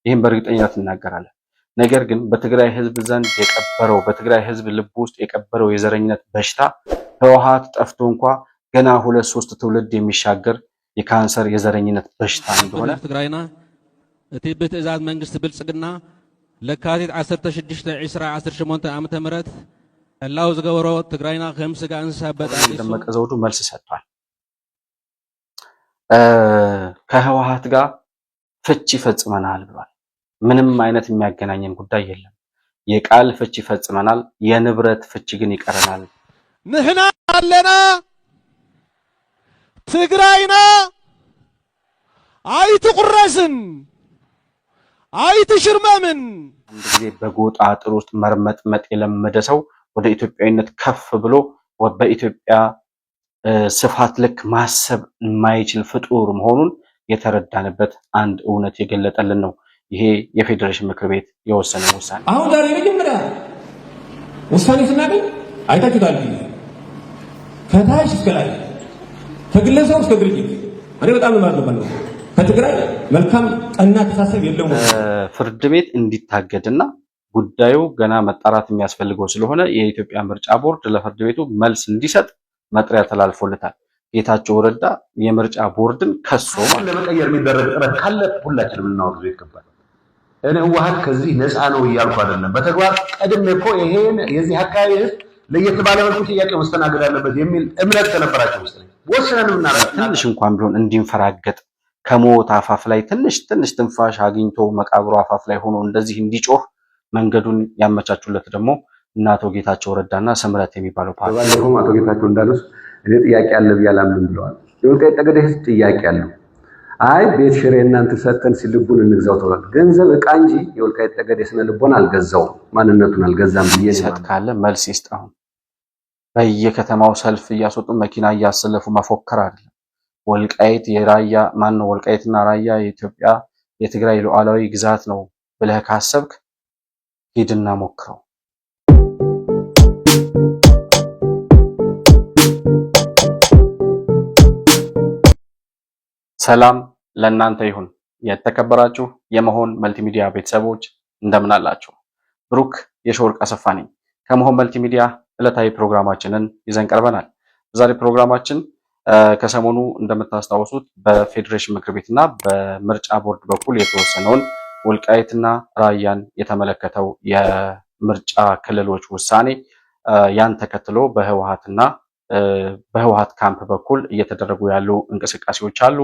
ይህም በእርግጠኝነት እናገራለን። ነገር ግን በትግራይ ህዝብ ዘንድ የቀበረው በትግራይ ህዝብ ልብ ውስጥ የቀበረው የዘረኝነት በሽታ ህወሓት ጠፍቶ እንኳ ገና 2-3 ትውልድ የሚሻገር የካንሰር የዘረኝነት በሽታ እንደሆነ ትግራይና እቲ ብትእዛዝ መንግስት ብልጽግና ለካቲት 16/2018 ዓመተ ምህረት ህላው ዝገበሮ ትግራይና ከም ስጋ እንስሳ በጣም ደመቀ ዘውዱ መልስ ሰጥቷል። ከህወሓት ጋር ፍቺ ፈጽመናል ብሏል። ምንም አይነት የሚያገናኘን ጉዳይ የለም። የቃል ፍቺ ፈጽመናል፣ የንብረት ፍቺ ግን ይቀረናል። ንሕና አለና ትግራይና አይትቁረስን አይትሽርመምን። አንድ ጊዜ በጎጣ አጥር ውስጥ መርመጥመጥ የለመደ ሰው ወደ ኢትዮጵያዊነት ከፍ ብሎ በኢትዮጵያ ስፋት ልክ ማሰብ የማይችል ፍጡር መሆኑን የተረዳንበት አንድ እውነት የገለጠልን ነው ይሄ የፌዴሬሽን ምክር ቤት የወሰነው ውሳኔ። አሁን ዛሬ መጀመሪያ ውሳኔ ስናገኝ አይታችሁታል። ከታች እስከ ላይ ከግለሰብ እስከ ድርጅት እኔ በጣም ማርገባለሁ። ከትግራይ መልካም ቀና ተሳሰብ የለም። ፍርድ ቤት እንዲታገድና ጉዳዩ ገና መጣራት የሚያስፈልገው ስለሆነ የኢትዮጵያ ምርጫ ቦርድ ለፍርድ ቤቱ መልስ እንዲሰጥ መጥሪያ ተላልፎለታል። ጌታቸው ረዳ የምርጫ ቦርድን ከሶ ለመቀየር የሚደረግ ጥረት ካለ ሁላችንም ልናወግዘው ይገባል። እኔ ህወሓት ከዚህ ነፃ ነው እያልኩ አይደለም። በተግባር ቀድሜ እኮ ይሄን የዚህ አካባቢ ህዝብ ለየት ባለ መልኩ ጥያቄ መስተናገድ አለበት የሚል እምነት ከነበራቸው መሰለኝ ወስነን እናደርግ ትንሽ እንኳን ቢሆን እንዲንፈራገጥ ከሞት አፋፍ ላይ ትንሽ ትንፋሽ አግኝቶ መቃብሩ አፋፍ ላይ ሆኖ እንደዚህ እንዲጮህ መንገዱን ያመቻቹለት ደግሞ እና አቶ ጌታቸው ረዳና ስምረት የሚባለው ፓርቲ። ባለፈው አቶ ጌታቸው እንዳሉት እኔ ጥያቄ አለ ብያላምን ብለዋል። የወልቃይት ጠገዴ ህዝብ ጥያቄ አለው። አይ ቤት ሽሬ እናንተ ሰጠን ሲልቡን እንግዛው ተብሏል። ገንዘብ ዕቃ እንጂ የወልቃይት ጠገዴ ስነ ልቦና አልገዛውም፣ ማንነቱን አልገዛም ብዬ ሰጥ ካለ መልስ ይስጣው። በየከተማው ሰልፍ እያስወጡ መኪና እያሰለፉ መፎከር አይደለም። ወልቃይት የራያ ማነው? ወልቃይትና ራያ የኢትዮጵያ የትግራይ ሉዓላዊ ግዛት ነው ብለህ ካሰብክ ሂድና ሞክረው። ሰላም ለእናንተ ይሁን። የተከበራችሁ የመሆን መልቲሚዲያ ቤተሰቦች እንደምን አላችሁ? ብሩክ የሾርቅ አሰፋ ነኝ። ከመሆን መልቲሚዲያ ዕለታዊ ፕሮግራማችንን ይዘን ቀርበናል። በዛሬ ፕሮግራማችን ከሰሞኑ እንደምታስታውሱት በፌዴሬሽን ምክር ቤትና በምርጫ ቦርድ በኩል የተወሰነውን ወልቃይትና ራያን የተመለከተው የምርጫ ክልሎች ውሳኔ ያን ተከትሎ በህወሓት ካምፕ በኩል እየተደረጉ ያሉ እንቅስቃሴዎች አሉ።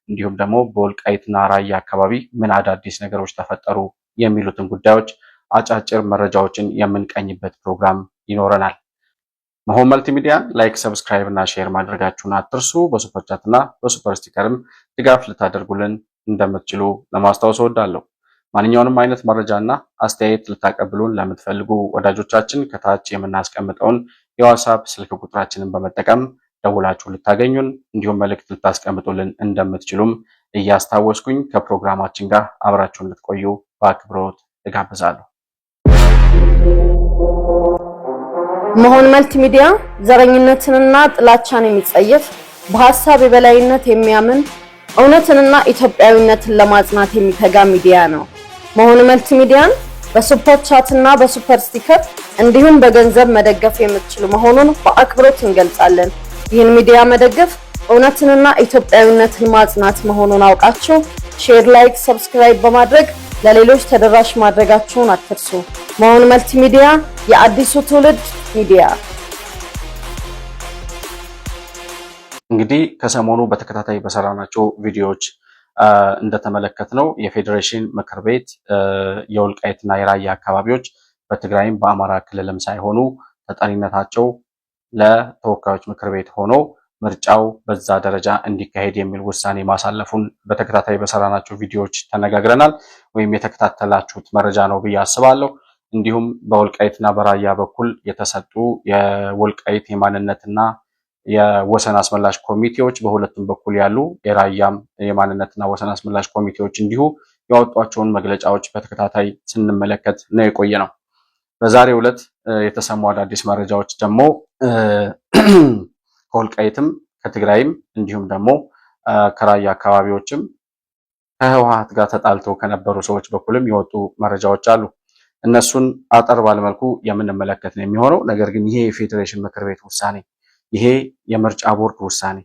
እንዲሁም ደግሞ በወልቃይትና ራያ አካባቢ ምን አዳዲስ ነገሮች ተፈጠሩ የሚሉትን ጉዳዮች አጫጭር መረጃዎችን የምንቀኝበት ፕሮግራም ይኖረናል። መሆን መልቲሚዲያን ላይክ፣ ሰብስክራይብ እና ሼር ማድረጋችሁን አትርሱ። በሱፐር ቻት እና በሱፐር ስቲከርም ድጋፍ ልታደርጉልን እንደምትችሉ ለማስታወስ እወዳለሁ። ማንኛውንም አይነት መረጃና አስተያየት ልታቀብሉን ለምትፈልጉ ወዳጆቻችን ከታች የምናስቀምጠውን የዋትስአፕ ስልክ ቁጥራችንን በመጠቀም ደውላችሁ ልታገኙን እንዲሁም መልእክት ልታስቀምጡልን እንደምትችሉም እያስታወስኩኝ ከፕሮግራማችን ጋር አብራችሁን ልትቆዩ በአክብሮት እጋብዛለሁ። መሆን መልቲሚዲያ ዘረኝነትንና ጥላቻን የሚጸየፍ በሐሳብ የበላይነት የሚያምን እውነትንና ኢትዮጵያዊነትን ለማጽናት የሚተጋ ሚዲያ ነው። መሆን መልቲሚዲያን በሱፐር ቻት እና በሱፐር ስቲከር እንዲሁም በገንዘብ መደገፍ የምትችሉ መሆኑን በአክብሮት እንገልጻለን። ይህን ሚዲያ መደገፍ እውነትንና ኢትዮጵያዊነትን ማጽናት መሆኑን አውቃችሁ ሼር፣ ላይክ፣ ሰብስክራይብ በማድረግ ለሌሎች ተደራሽ ማድረጋችሁን አትርሱ። መሆን መልቲሚዲያ የአዲሱ ትውልድ ሚዲያ። እንግዲህ ከሰሞኑ በተከታታይ በሰራናቸው ቪዲዮዎች እንደተመለከትነው የፌዴሬሽን ምክር ቤት የወልቃይትና የራያ አካባቢዎች በትግራይም በአማራ ክልልም ሳይሆኑ ተጠሪነታቸው ለተወካዮች ምክር ቤት ሆኖ ምርጫው በዛ ደረጃ እንዲካሄድ የሚል ውሳኔ ማሳለፉን በተከታታይ በሰራናቸው ቪዲዮዎች ተነጋግረናል። ወይም የተከታተላችሁት መረጃ ነው ብዬ አስባለሁ። እንዲሁም በወልቃይትና በራያ በኩል የተሰጡ የወልቃይት የማንነትና የወሰን አስመላሽ ኮሚቴዎች በሁለቱም በኩል ያሉ የራያም የማንነትና ወሰን አስመላሽ ኮሚቴዎች እንዲሁ ያወጧቸውን መግለጫዎች በተከታታይ ስንመለከት ነው የቆየ ነው። በዛሬው ዕለት የተሰሙ አዳዲስ መረጃዎች ደግሞ ከወልቃይትም ከትግራይም እንዲሁም ደግሞ ከራያ አካባቢዎችም ከህወሓት ጋር ተጣልተው ከነበሩ ሰዎች በኩልም የወጡ መረጃዎች አሉ። እነሱን አጠር ባለመልኩ የምንመለከት ነው የሚሆነው። ነገር ግን ይሄ የፌዴሬሽን ምክር ቤት ውሳኔ፣ ይሄ የምርጫ ቦርድ ውሳኔ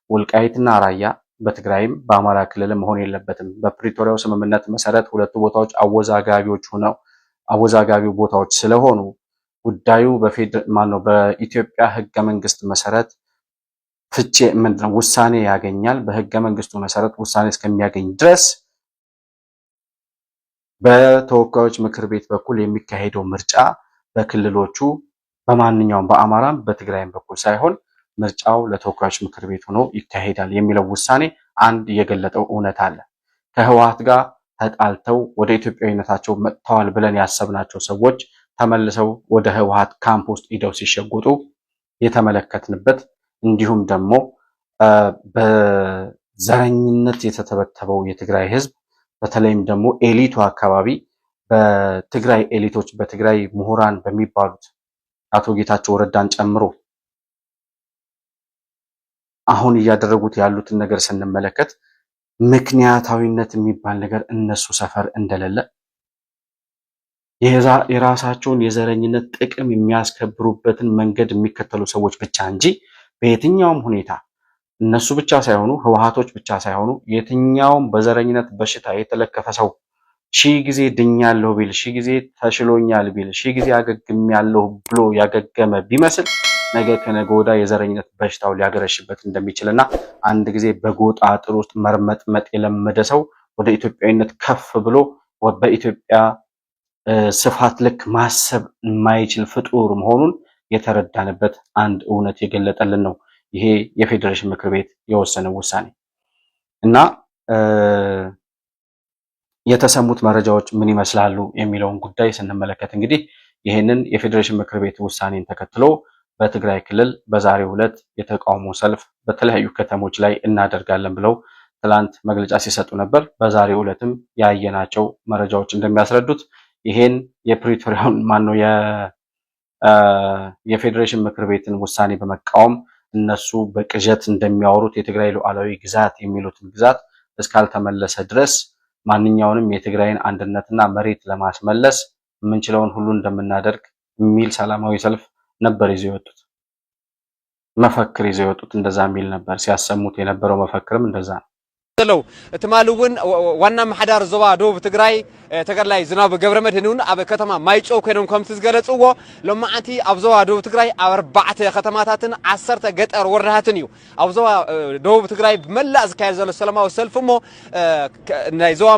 ወልቃይትና ራያ በትግራይም በአማራ ክልልም መሆን የለበትም። በፕሪቶሪያው ስምምነት መሰረት ሁለቱ ቦታዎች አወዛጋቢ ቦታዎች ስለሆኑ ጉዳዩ በኢትዮጵያ ህገ መንግስት መሰረት ፍቼ ምንድነው ውሳኔ ያገኛል። በህገ መንግስቱ መሰረት ውሳኔ እስከሚያገኝ ድረስ በተወካዮች ምክር ቤት በኩል የሚካሄደው ምርጫ በክልሎቹ በማንኛውም በአማራም በትግራይም በኩል ሳይሆን ምርጫው ለተወካዮች ምክር ቤት ሆኖ ይካሄዳል የሚለው ውሳኔ አንድ የገለጠው እውነት አለ። ከህወሓት ጋር ተጣልተው ወደ ኢትዮጵያዊነታቸው መጥተዋል ብለን ያሰብናቸው ሰዎች ተመልሰው ወደ ህወሓት ካምፕ ውስጥ ሄደው ሲሸጉጡ የተመለከትንበት እንዲሁም ደግሞ በዘረኝነት የተተበተበው የትግራይ ህዝብ በተለይም ደግሞ ኤሊቱ አካባቢ በትግራይ ኤሊቶች በትግራይ ምሁራን በሚባሉት አቶ ጌታቸው ረዳን ጨምሮ አሁን እያደረጉት ያሉትን ነገር ስንመለከት ምክንያታዊነት የሚባል ነገር እነሱ ሰፈር እንደሌለ የራሳቸውን የዘረኝነት ጥቅም የሚያስከብሩበትን መንገድ የሚከተሉ ሰዎች ብቻ እንጂ በየትኛውም ሁኔታ እነሱ ብቻ ሳይሆኑ ህወሓቶች ብቻ ሳይሆኑ የትኛውም በዘረኝነት በሽታ የተለከፈ ሰው ሺህ ጊዜ ድኛለሁ ቢል ሺህ ጊዜ ተሽሎኛል ቢል ሺህ ጊዜ አገግሜያለሁ ብሎ ያገገመ ቢመስል ነገ ከነገ ወዲያ የዘረኝነት በሽታው ሊያገረሽበት እንደሚችልና አንድ ጊዜ በጎጣ አጥር ውስጥ መርመጥመጥ የለመደ ሰው ወደ ኢትዮጵያዊነት ከፍ ብሎ በኢትዮጵያ ስፋት ልክ ማሰብ የማይችል ፍጡር መሆኑን የተረዳንበት አንድ እውነት የገለጠልን ነው ይሄ የፌዴሬሽን ምክር ቤት የወሰነው ውሳኔ። እና የተሰሙት መረጃዎች ምን ይመስላሉ የሚለውን ጉዳይ ስንመለከት እንግዲህ ይሄንን የፌዴሬሽን ምክር ቤት ውሳኔን ተከትሎ በትግራይ ክልል በዛሬው ዕለት የተቃውሞ ሰልፍ በተለያዩ ከተሞች ላይ እናደርጋለን ብለው ትላንት መግለጫ ሲሰጡ ነበር። በዛሬው ዕለትም ያየናቸው መረጃዎች እንደሚያስረዱት ይሄን የፕሪቶሪያውን የፌዴሬሽን ምክር ቤትን ውሳኔ በመቃወም እነሱ በቅዠት እንደሚያወሩት የትግራይ ሉዓላዊ ግዛት የሚሉትን ግዛት እስካልተመለሰ ድረስ ማንኛውንም የትግራይን አንድነትና መሬት ለማስመለስ የምንችለውን ሁሉ እንደምናደርግ የሚል ሰላማዊ ሰልፍ ነበር ይዘው የወጡት። መፈክር ይዘው የወጡት እንደዛ የሚል ነበር። ሲያሰሙት የነበረው መፈክርም እንደዛ ነው። ለው እትማሉውን ዋና ማሕዳር ዞባ ደቡብ ትግራይ ተገላይ ዝናብ ገብረመድህን ኣብ ከተማ ማይጨው ኮይኖም ከምቲ ዝገለጽዎ ሎማዓንቲ ኣብ ዞባ ደቡብ ትግራይ ኣብ 4 ከተማታትን 10 ገጠር ወረዳትን እዩ። ኣብ ዞባ ደቡብ ትግራይ ብመላእ ዝካየድ ዘሎ ሰላማዊ ሰልፊ እሞ ናይ ዞባ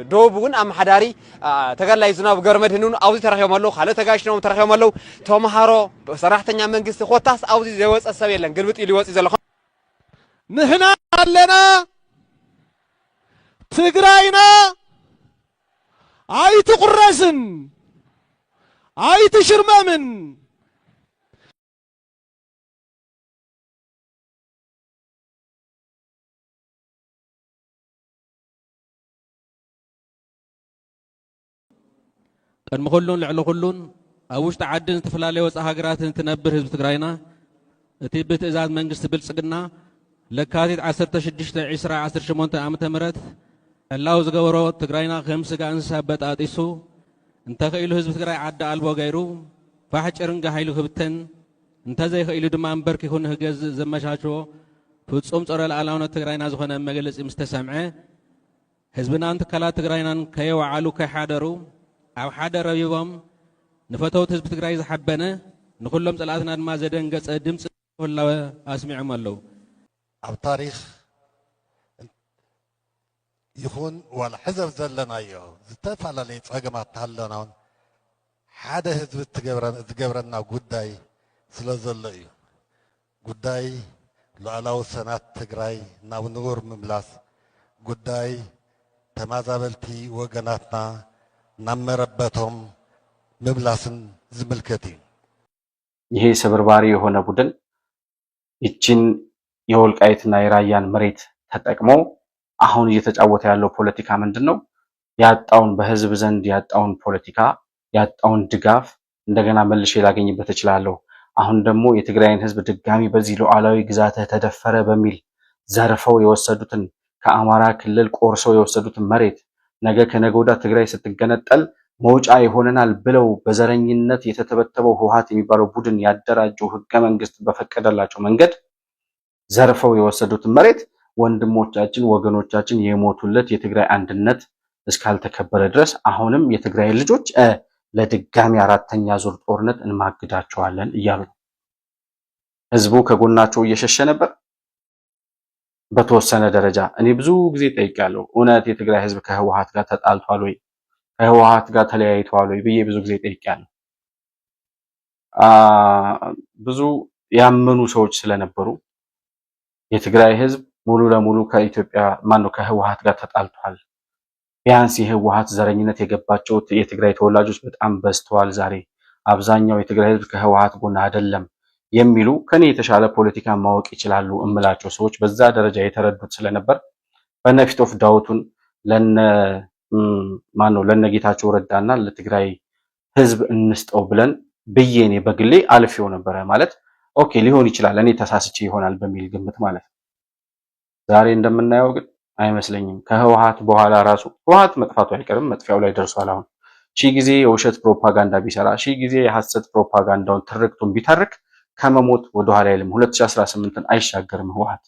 ደቡብ እውን ኣመሓዳሪ ተገላይ ዝናብ ገብረመድህን ኣብዚ ተረኺቦም ኣለዉ። ካልእ ተጋሽኖም ተረኺቦም ኣለዉ። ተምሃሮ ሰራሕተኛ መንግስቲ ኮታስ ኣብዚ ዘይወፀ ሰብ የለን። ግልብጥ ኢሉ ይወፅ ዘሎ ንሕና ኣለና ትግራይና አይትቁረስን አይትሽርመምን ቀድሚ ኩሉን ልዕሊ ኩሉን ኣብ ውሽጢ ዓድን ዝተፈላለዩ ወፃኢ ሃገራትን ትነብር ህዝቢ ትግራይና እቲ ብትእዛዝ መንግስቲ ብልጽግና ለካቲት 16 2018 ዓመተ ምህረት ሕላው ዝገበሮ ትግራይና ከም ስጋ እንስሳ በጣጢሱ እንተኽኢሉ ህዝቢ ትግራይ ዓዲ ኣልቦ ገይሩ ፋሕ ጭርንጋ ሃይሉ ክብተን እንተዘይኽኢሉ ድማ እንበርኪኹ ንክገዝእ ዘመቻችዎ ፍጹም ጸረ ሉዓላውነት ትግራይና ዝኾነ መግለጺ ምስ ተሰምዐ ህዝብናን ትካላት ትግራይናን ከየወዓሉ ከይሓደሩ ኣብ ሓደ ረቢቦም ንፈተውት ህዝቢ ትግራይ ዝሓበነ ንኩሎም ጸላእትና ድማ ዘደንገጸ ድምፂ ህላወ ኣስሚዖም ኣለዉ። ኣብ ታሪክ ይኹን ዋላ ሕዘብ ዘለናዮ ዝተፈላለዩ ፀገማት ኣለናውን ሓደ ህዝቢ ዝገብረና ጉዳይ ስለ ዘሎ እዩ። ጉዳይ ሉዓላዊ ሰናት ትግራይ ናብ ንቡር ምምላስ፣ ጉዳይ ተመዛበልቲ ወገናትና ናብ መረበቶም ምምላስን ዝምልከት እዩ። ይሄ ስብርባሪ የሆነ ቡድን ይችን የወልቃይትና የራያን መሬት ተጠቅሞ አሁን እየተጫወተ ያለው ፖለቲካ ምንድነው? ያጣውን በህዝብ ዘንድ ያጣውን ፖለቲካ ያጣውን ድጋፍ እንደገና መልሼ ላገኝበት እችላለሁ። አሁን ደግሞ የትግራይን ህዝብ ድጋሚ በዚህ ሉዓላዊ ግዛትህ ተደፈረ በሚል ዘርፈው የወሰዱትን ከአማራ ክልል ቆርሰው የወሰዱትን መሬት ነገ ከነገ ወዲያ ትግራይ ስትገነጠል መውጫ ይሆነናል ብለው በዘረኝነት የተተበተበው ህወሓት የሚባለው ቡድን ያደራጀው ህገ መንግስት በፈቀደላቸው መንገድ ዘርፈው የወሰዱትን መሬት ወንድሞቻችን ወገኖቻችን የሞቱለት የትግራይ አንድነት እስካልተከበረ ድረስ አሁንም የትግራይ ልጆች ለድጋሚ አራተኛ ዙር ጦርነት እንማግዳቸዋለን እያሉ ነው። ህዝቡ ከጎናቸው እየሸሸ ነበር። በተወሰነ ደረጃ እኔ ብዙ ጊዜ ጠይቄያለሁ። እውነት የትግራይ ህዝብ ከህወሓት ጋር ተጣልቷል ወይ? ከህወሓት ጋር ተለያይተዋል ወይ ብዬ ብዙ ጊዜ ጠይቄያለሁ። ብዙ ያመኑ ሰዎች ስለነበሩ የትግራይ ህዝብ ሙሉ ለሙሉ ከኢትዮጵያ ከህወሓት ጋር ተጣልቷል፣ ቢያንስ የህወሓት ዘረኝነት የገባቸው የትግራይ ተወላጆች በጣም በዝተዋል፣ ዛሬ አብዛኛው የትግራይ ህዝብ ከህወሓት ጎን አይደለም የሚሉ ከኔ የተሻለ ፖለቲካ ማወቅ ይችላሉ እምላቸው ሰዎች በዛ ደረጃ የተረዱት ስለነበር በነፊት ኦፍ ዳውቱን ለነ ጌታቸው ረዳና ለትግራይ ህዝብ እንስጠው ብለን ብዬ እኔ በግሌ አልፌው ነበረ። ማለት ኦኬ ሊሆን ይችላል እኔ ተሳስቼ ይሆናል በሚል ግምት ማለት ነው። ዛሬ እንደምናየው ግን አይመስለኝም። ከህወሓት በኋላ ራሱ ህወሓት መጥፋቱ አይቀርም፣ መጥፊያው ላይ ደርሷል። አሁን ሺህ ጊዜ የውሸት ፕሮፓጋንዳ ቢሰራ፣ ሺህ ጊዜ የሐሰት ፕሮፓጋንዳውን ትርክቱን ቢተርክ ከመሞት ወደኋላ አይልም። 2018ን አይሻገርም ህወሓት።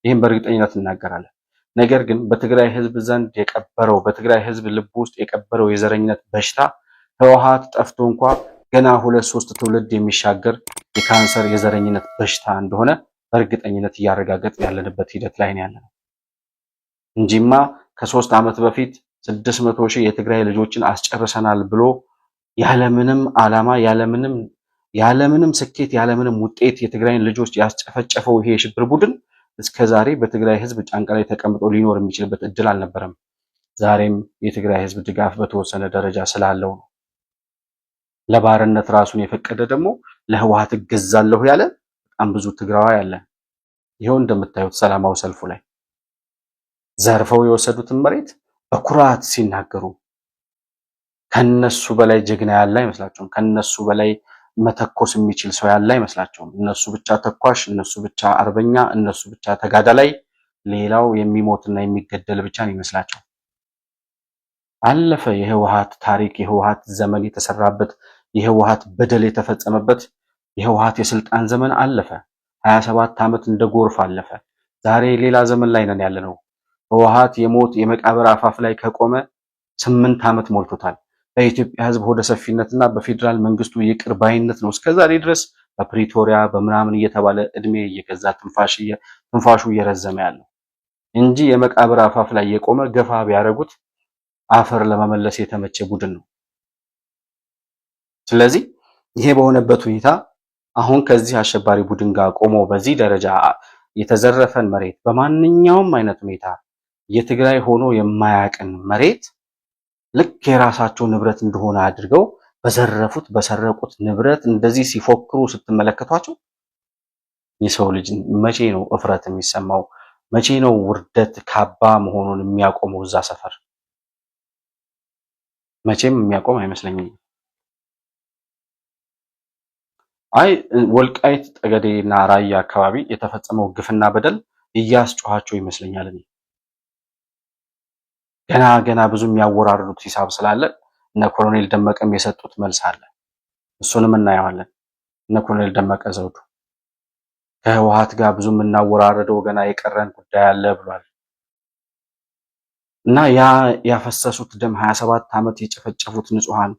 ይህም በእርግጠኝነት እናገራለን። ነገር ግን በትግራይ ህዝብ ዘንድ የቀበረው በትግራይ ህዝብ ልብ ውስጥ የቀበረው የዘረኝነት በሽታ ህወሓት ጠፍቶ እንኳ ገና 2-3 ትውልድ የሚሻገር የካንሰር የዘረኝነት በሽታ እንደሆነ በእርግጠኝነት እያረጋገጥን ያለንበት ሂደት ላይ ነው ያለነው እንጂማ ከ3 ዓመት በፊት 600 ሺህ የትግራይ ልጆችን አስጨርሰናል ብሎ ያለምንም ዓላማ ያለምንም ስኬት ያለምንም ውጤት የትግራይን ልጆች ያስጨፈጨፈው ይሄ የሽብር ቡድን እስከዛሬ በትግራይ ህዝብ ጫንቃ ላይ ተቀምጦ ሊኖር የሚችልበት እድል አልነበረም። ዛሬም የትግራይ ህዝብ ድጋፍ በተወሰነ ደረጃ ስላለው ነው። ለባርነት ራሱን የፈቀደ ደግሞ ለህወሓት እገዛለሁ ያለ በጣም ብዙ ትግራዋይ አለ። ይሄው እንደምታዩት ሰላማዊ ሰልፉ ላይ ዘርፈው የወሰዱትን መሬት በኩራት ሲናገሩ ከነሱ በላይ ጀግና ያለ አይመስላቸውም። ከነሱ በላይ መተኮስ የሚችል ሰው ያለ አይመስላቸውም። እነሱ ብቻ ተኳሽ፣ እነሱ ብቻ አርበኛ፣ እነሱ ብቻ ተጋዳላይ፣ ሌላው የሚሞትና የሚገደል ብቻ ነው ይመስላቸው። አለፈ የህወሓት ታሪክ፣ የህወሓት ዘመን የተሰራበት፣ የህወሓት በደል የተፈጸመበት የህወሓት የስልጣን ዘመን አለፈ። 27 ዓመት እንደ ጎርፍ አለፈ። ዛሬ ሌላ ዘመን ላይ ነን ያለነው። ህወሓት የሞት የመቃብር አፋፍ ላይ ከቆመ 8 ዓመት ሞልቶታል። በኢትዮጵያ ህዝብ ሆደ ሰፊነትና በፌዴራል መንግስቱ ይቅር ባይነት ነው እስከዛሬ ድረስ በፕሪቶሪያ በምናምን እየተባለ እድሜ እየገዛ ትንፋሹ እየረዘመ ያለው እንጂ የመቃብር አፋፍ ላይ የቆመ ገፋ ቢያደርጉት አፈር ለመመለስ የተመቸ ቡድን ነው። ስለዚህ ይሄ በሆነበት ሁኔታ አሁን ከዚህ አሸባሪ ቡድን ጋር ቆሞ በዚህ ደረጃ የተዘረፈን መሬት በማንኛውም አይነት ሁኔታ የትግራይ ሆኖ የማያውቅን መሬት ልክ የራሳቸው ንብረት እንደሆነ አድርገው በዘረፉት በሰረቁት ንብረት እንደዚህ ሲፎክሩ ስትመለከቷቸው የሰው ልጅ መቼ ነው እፍረት የሚሰማው? መቼ ነው ውርደት ካባ መሆኑን የሚያቆመው? እዛ ሰፈር መቼም የሚያቆም አይመስለኝም። አይ ወልቃይት ጠገዴና ራያ አካባቢ የተፈጸመው ግፍና በደል እያስጮኋቸው ይመስለኛል። እኔ ገና ብዙ የሚያወራርዱት ሂሳብ ስላለ እነ ኮሎኔል ደመቀም የሰጡት መልስ አለ። እሱንም እናየዋለን። እነ ኮሎኔል ደመቀ ዘውዱ ከህወሓት ጋር ብዙ የምናወራረደው ገና የቀረን ጉዳይ አለ ብሏል። እና ያፈሰሱት ደም 27 ዓመት የጨፈጨፉት ንጹሃን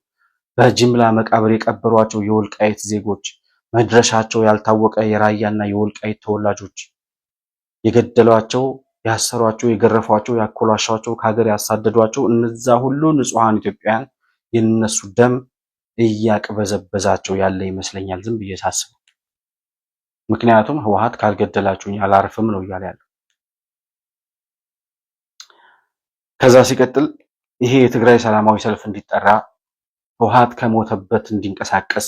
በጅምላ መቃብር የቀበሯቸው የወልቃይት ዜጎች መድረሻቸው ያልታወቀ የራያና የወልቃይት ተወላጆች የገደሏቸው፣ ያሰሯቸው፣ የገረፏቸው፣ ያኮላሿቸው፣ ከሀገር ያሳደዷቸው እነዛ ሁሉ ንጹሃን ኢትዮጵያውያን የነሱ ደም እያቅበዘበዛቸው ያለ ይመስለኛል ዝም ብዬ ሳስበው። ምክንያቱም ህወሓት ካልገደላችሁኝ አላርፍም ነው እያለ ያለው። ከዛ ሲቀጥል ይሄ የትግራይ ሰላማዊ ሰልፍ እንዲጠራ ህወሓት ከሞተበት እንዲንቀሳቀስ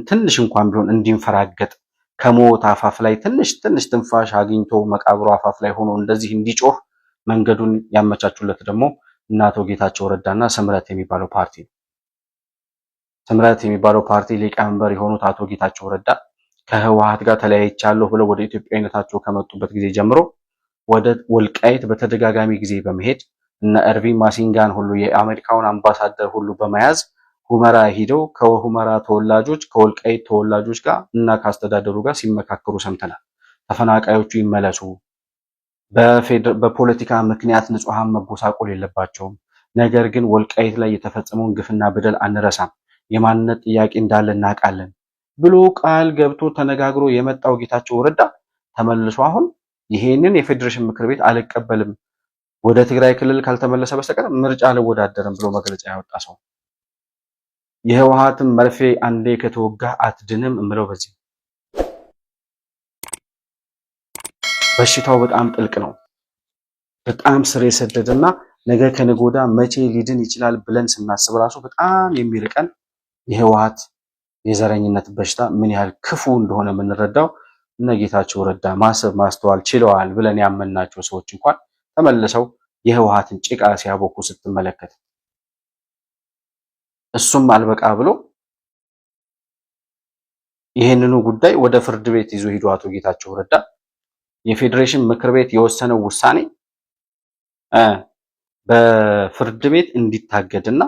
ትንሽ እንኳን ቢሆን እንዲንፈራገጥ ከሞት አፋፍ ላይ ትንሽ ትንፋሽ አግኝቶ መቃብሩ አፋፍ ላይ ሆኖ እንደዚህ እንዲጮህ መንገዱን ያመቻቹለት ደግሞ እነ አቶ ጌታቸው ረዳና ስምረት የሚባለው ፓርቲ ነው። ስምረት የሚባለው ፓርቲ ሊቀመንበር የሆኑት አቶ ጌታቸው ረዳ ከህወሓት ጋር ተለያይቻለሁ ብለው ወደ ኢትዮጵያዊነታቸው ከመጡበት ጊዜ ጀምሮ ወደ ወልቃይት በተደጋጋሚ ጊዜ በመሄድ እነ ኤርቪን ማሲንጋን ሁሉ የአሜሪካውን አምባሳደር ሁሉ በመያዝ ሁመራ ሂደው ከሁመራ ተወላጆች ከወልቃይት ተወላጆች ጋር እና ካስተዳደሩ ጋር ሲመካከሩ ሰምተናል። ተፈናቃዮቹ ይመለሱ፣ በፖለቲካ ምክንያት ንጹሃን መጎሳቆል የለባቸውም፣ ነገር ግን ወልቃይት ላይ የተፈጸመውን ግፍና በደል አንረሳም፣ የማንነት ጥያቄ እንዳለ እናውቃለን ብሎ ቃል ገብቶ ተነጋግሮ የመጣው ጌታቸው ረዳ ተመልሶ አሁን ይሄንን የፌዴሬሽን ምክር ቤት አልቀበልም፣ ወደ ትግራይ ክልል ካልተመለሰ በስተቀር ምርጫ አልወዳደርም ብሎ መግለጫ ያወጣ ሰው። የህወሓትን መርፌ አንዴ ከተወጋ አትድንም እምለው በዚህ በሽታው በጣም ጥልቅ ነው። በጣም ስር የሰደደና ነገ ከነገ ወዲያ መቼ ሊድን ይችላል ብለን ስናስብ ራሱ በጣም የሚርቀን የህወሓት የዘረኝነት በሽታ ምን ያህል ክፉ እንደሆነ የምንረዳው እነ ጌታቸው ረዳ ማሰብ ማስተዋል ችለዋል ብለን ያመናቸው ሰዎች እንኳን ተመልሰው የህወሓትን ጭቃ ሲያቦኩ ስትመለከት እሱም አልበቃ ብሎ ይሄንኑ ጉዳይ ወደ ፍርድ ቤት ይዞ ሂዶ አቶ ጌታቸው ረዳ የፌዴሬሽን ምክር ቤት የወሰነው ውሳኔ በፍርድ ቤት እንዲታገድና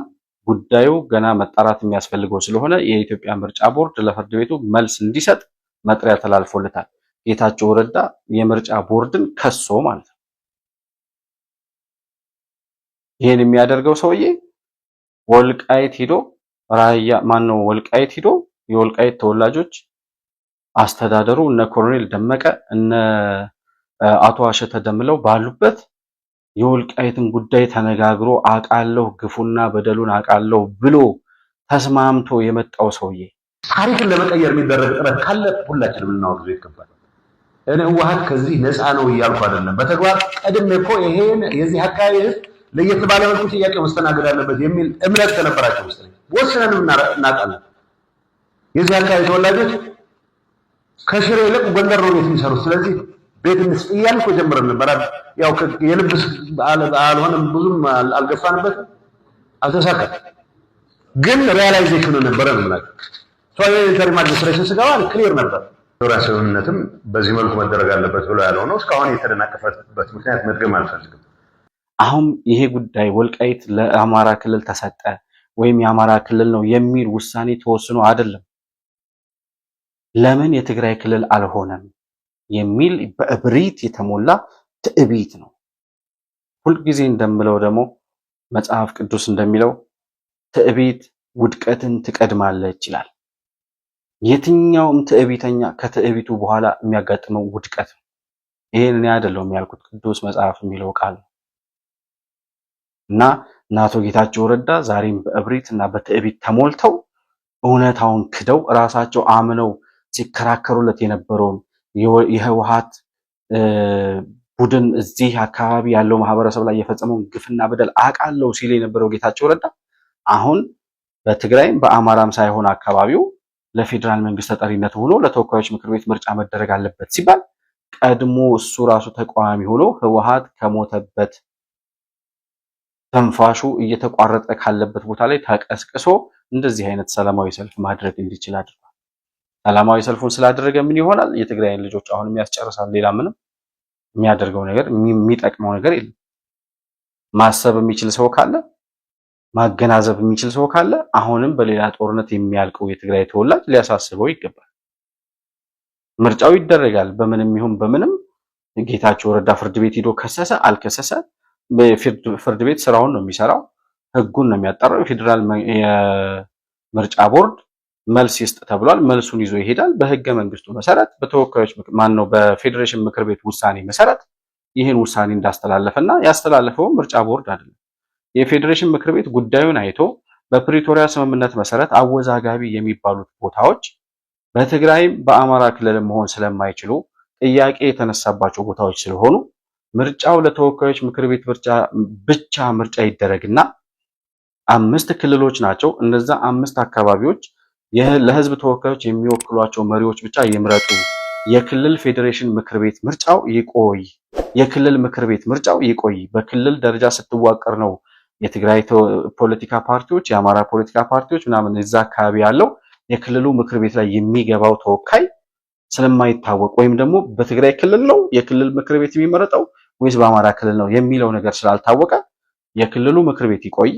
ጉዳዩ ገና መጣራት የሚያስፈልገው ስለሆነ የኢትዮጵያ ምርጫ ቦርድ ለፍርድ ቤቱ መልስ እንዲሰጥ መጥሪያ ተላልፎለታል። ጌታቸው ረዳ የምርጫ ቦርድን ከሶ ማለት ነው። ይሄን የሚያደርገው ሰውዬ ወልቃይት ሂዶ ራያ ማነው ወልቃይት ሂዶ የወልቃይት ተወላጆች አስተዳደሩ እነ ኮሎኔል ደመቀ እነ አቶ አሸተ ደምለው ባሉበት የወልቃይትን ጉዳይ ተነጋግሮ አቃለው ግፉና በደሉን አቃለው ብሎ ተስማምቶ የመጣው ሰውዬ ታሪክን ለመቀየር የሚደረግ ጥረት ካለ ሁላችንም ልናወግዘው ይገባል። እኔ ህወሓት ከዚህ ነፃ ነው እያልኩ አይደለም። በተግባር ቀድሜ እኮ ይሄን የዚህ አካባቢ ህዝብ ለየት ባለ መልኩ ጥያቄ መስተናገድ አለበት የሚል እምነት ከነበራቸው መሰለኝ ወስነን እናውቃለን። የዚህ አካባቢ ተወላጆች ከሽሬ ይልቅ ጎንደር ነው ቤት የሚሰሩት። ስለዚህ ቤት እንስጥ እያልን እኮ ጀምረን ነበር። ያው የልብስ አልሆነም፣ ብዙም አልገፋንበትም፣ አልተሳካም። ግን ሪያላይዜሽኑ ነበረ ነው ማለት ነው። ኢንተሪም አድሚኒስትሬሽን ስገባ ክሊር ነበር። ራስነትም በዚህ መልኩ መደረግ አለበት ብሎ ያለው ነው። እስካሁን የተደናቀፈበት ምክንያት መድገም አልፈልግም። አሁን ይሄ ጉዳይ ወልቃይት ለአማራ ክልል ተሰጠ ወይም የአማራ ክልል ነው የሚል ውሳኔ ተወስኖ አይደለም። ለምን የትግራይ ክልል አልሆነም የሚል በእብሪት የተሞላ ትዕቢት ነው። ሁልጊዜ እንደምለው ደግሞ መጽሐፍ ቅዱስ እንደሚለው ትዕቢት ውድቀትን ትቀድማለች ይላል። የትኛውም ትዕቢተኛ ከትዕቢቱ በኋላ የሚያጋጥመው ውድቀት ነው። ይሄን እኔ አይደለሁም ያልኩት፣ ቅዱስ መጽሐፍ የሚለው ቃል ነው። እና አቶ ጌታቸው ረዳ ዛሬም በእብሪት እና በትዕቢት ተሞልተው እውነታውን ክደው ራሳቸው አምነው ሲከራከሩለት የነበረውን የህወሓት ቡድን እዚህ አካባቢ ያለው ማህበረሰብ ላይ የፈጸመውን ግፍና በደል አውቃለሁ ሲል የነበረው ጌታቸው ረዳ አሁን በትግራይም በአማራም ሳይሆን አካባቢው ለፌዴራል መንግስት ተጠሪነት ሆኖ ለተወካዮች ምክር ቤት ምርጫ መደረግ አለበት ሲባል ቀድሞ እሱ ራሱ ተቃዋሚ ሆኖ ህወሓት ከሞተበት ተንፋሹ እየተቋረጠ ካለበት ቦታ ላይ ተቀስቅሶ እንደዚህ አይነት ሰላማዊ ሰልፍ ማድረግ እንዲችል አድርጓል። ሰላማዊ ሰልፉን ስላደረገ ምን ይሆናል? የትግራይን ልጆች አሁንም ያስጨርሳል። ሌላ ምንም የሚያደርገው ነገር የሚጠቅመው ነገር የለም። ማሰብ የሚችል ሰው ካለ ማገናዘብ የሚችል ሰው ካለ አሁንም በሌላ ጦርነት የሚያልቀው የትግራይ ተወላጅ ሊያሳስበው ይገባል። ምርጫው ይደረጋል። በምንም ይሁን በምንም ጌታቸው ረዳ ፍርድ ቤት ሄዶ ከሰሰ አልከሰሰ ፍርድ ቤት ስራውን ነው የሚሰራው፣ ህጉን ነው የሚያጣራው። የፌዴራል የምርጫ ቦርድ መልስ ይስጥ ተብሏል። መልሱን ይዞ ይሄዳል። በህገ መንግስቱ መሰረት በተወካዮች ማነው በፌዴሬሽን ምክር ቤት ውሳኔ መሰረት ይህን ውሳኔ እንዳስተላለፈና ያስተላለፈው ምርጫ ቦርድ አይደለም። የፌዴሬሽን ምክር ቤት ጉዳዩን አይቶ በፕሪቶሪያ ስምምነት መሰረት አወዛጋቢ የሚባሉት ቦታዎች በትግራይም በአማራ ክልል መሆን ስለማይችሉ ጥያቄ የተነሳባቸው ቦታዎች ስለሆኑ ምርጫው ለተወካዮች ምክር ቤት ብቻ ምርጫ ይደረግና 5 ክልሎች ናቸው። እነዛ 5 አካባቢዎች ለህዝብ ተወካዮች የሚወክሏቸው መሪዎች ብቻ ይምረጡ። የክልል ፌዴሬሽን ምክር ቤት ምርጫው ይቆይ። የክልል ምክር ቤት ምርጫው ይቆይ። በክልል ደረጃ ስትዋቀር ነው የትግራይ ፖለቲካ ፓርቲዎች፣ የአማራ ፖለቲካ ፓርቲዎች ምናምን እዛ አካባቢ ያለው የክልሉ ምክር ቤት ላይ የሚገባው ተወካይ ስለማይታወቅ ወይም ደግሞ በትግራይ ክልል ነው የክልል ምክር ቤት የሚመረጠው ወይስ በአማራ ክልል ነው የሚለው ነገር ስላልታወቀ የክልሉ ምክር ቤት ይቆይ፣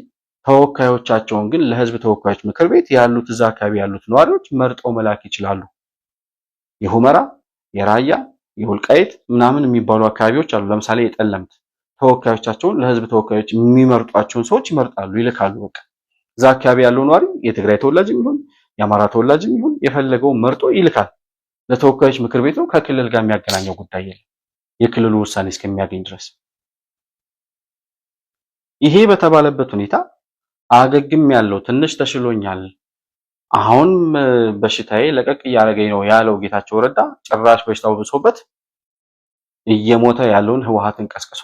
ተወካዮቻቸውን ግን ለህዝብ ተወካዮች ምክር ቤት ያሉት እዛ አካባቢ ያሉት ነዋሪዎች መርጠው መላክ ይችላሉ። የሁመራ፣ የራያ፣ የወልቃይት ምናምን የሚባሉ አካባቢዎች አሉ። ለምሳሌ የጠለምት ተወካዮቻቸውን ለህዝብ ተወካዮች የሚመርጧቸውን ሰዎች ይመርጣሉ፣ ይልካሉ። በቃ እዛ አካባቢ ያለው ነዋሪ የትግራይ ተወላጅም ይሁን የአማራ ተወላጅም ይሁን የፈለገው መርጦ ይልካል። ለተወካዮች ምክር ቤት ነው። ከክልል ጋር የሚያገናኘው ጉዳይ የለም የክልሉ ውሳኔ እስከሚያገኝ ድረስ። ይሄ በተባለበት ሁኔታ አገግም ያለው ትንሽ ተሽሎኛል፣ አሁን በሽታዬ ለቀቅ እያደረገኝ ነው ያለው ጌታቸው ረዳ ጭራሽ በሽታው ብሶበት እየሞተ ያለውን ህወሓትን ቀስቅሶ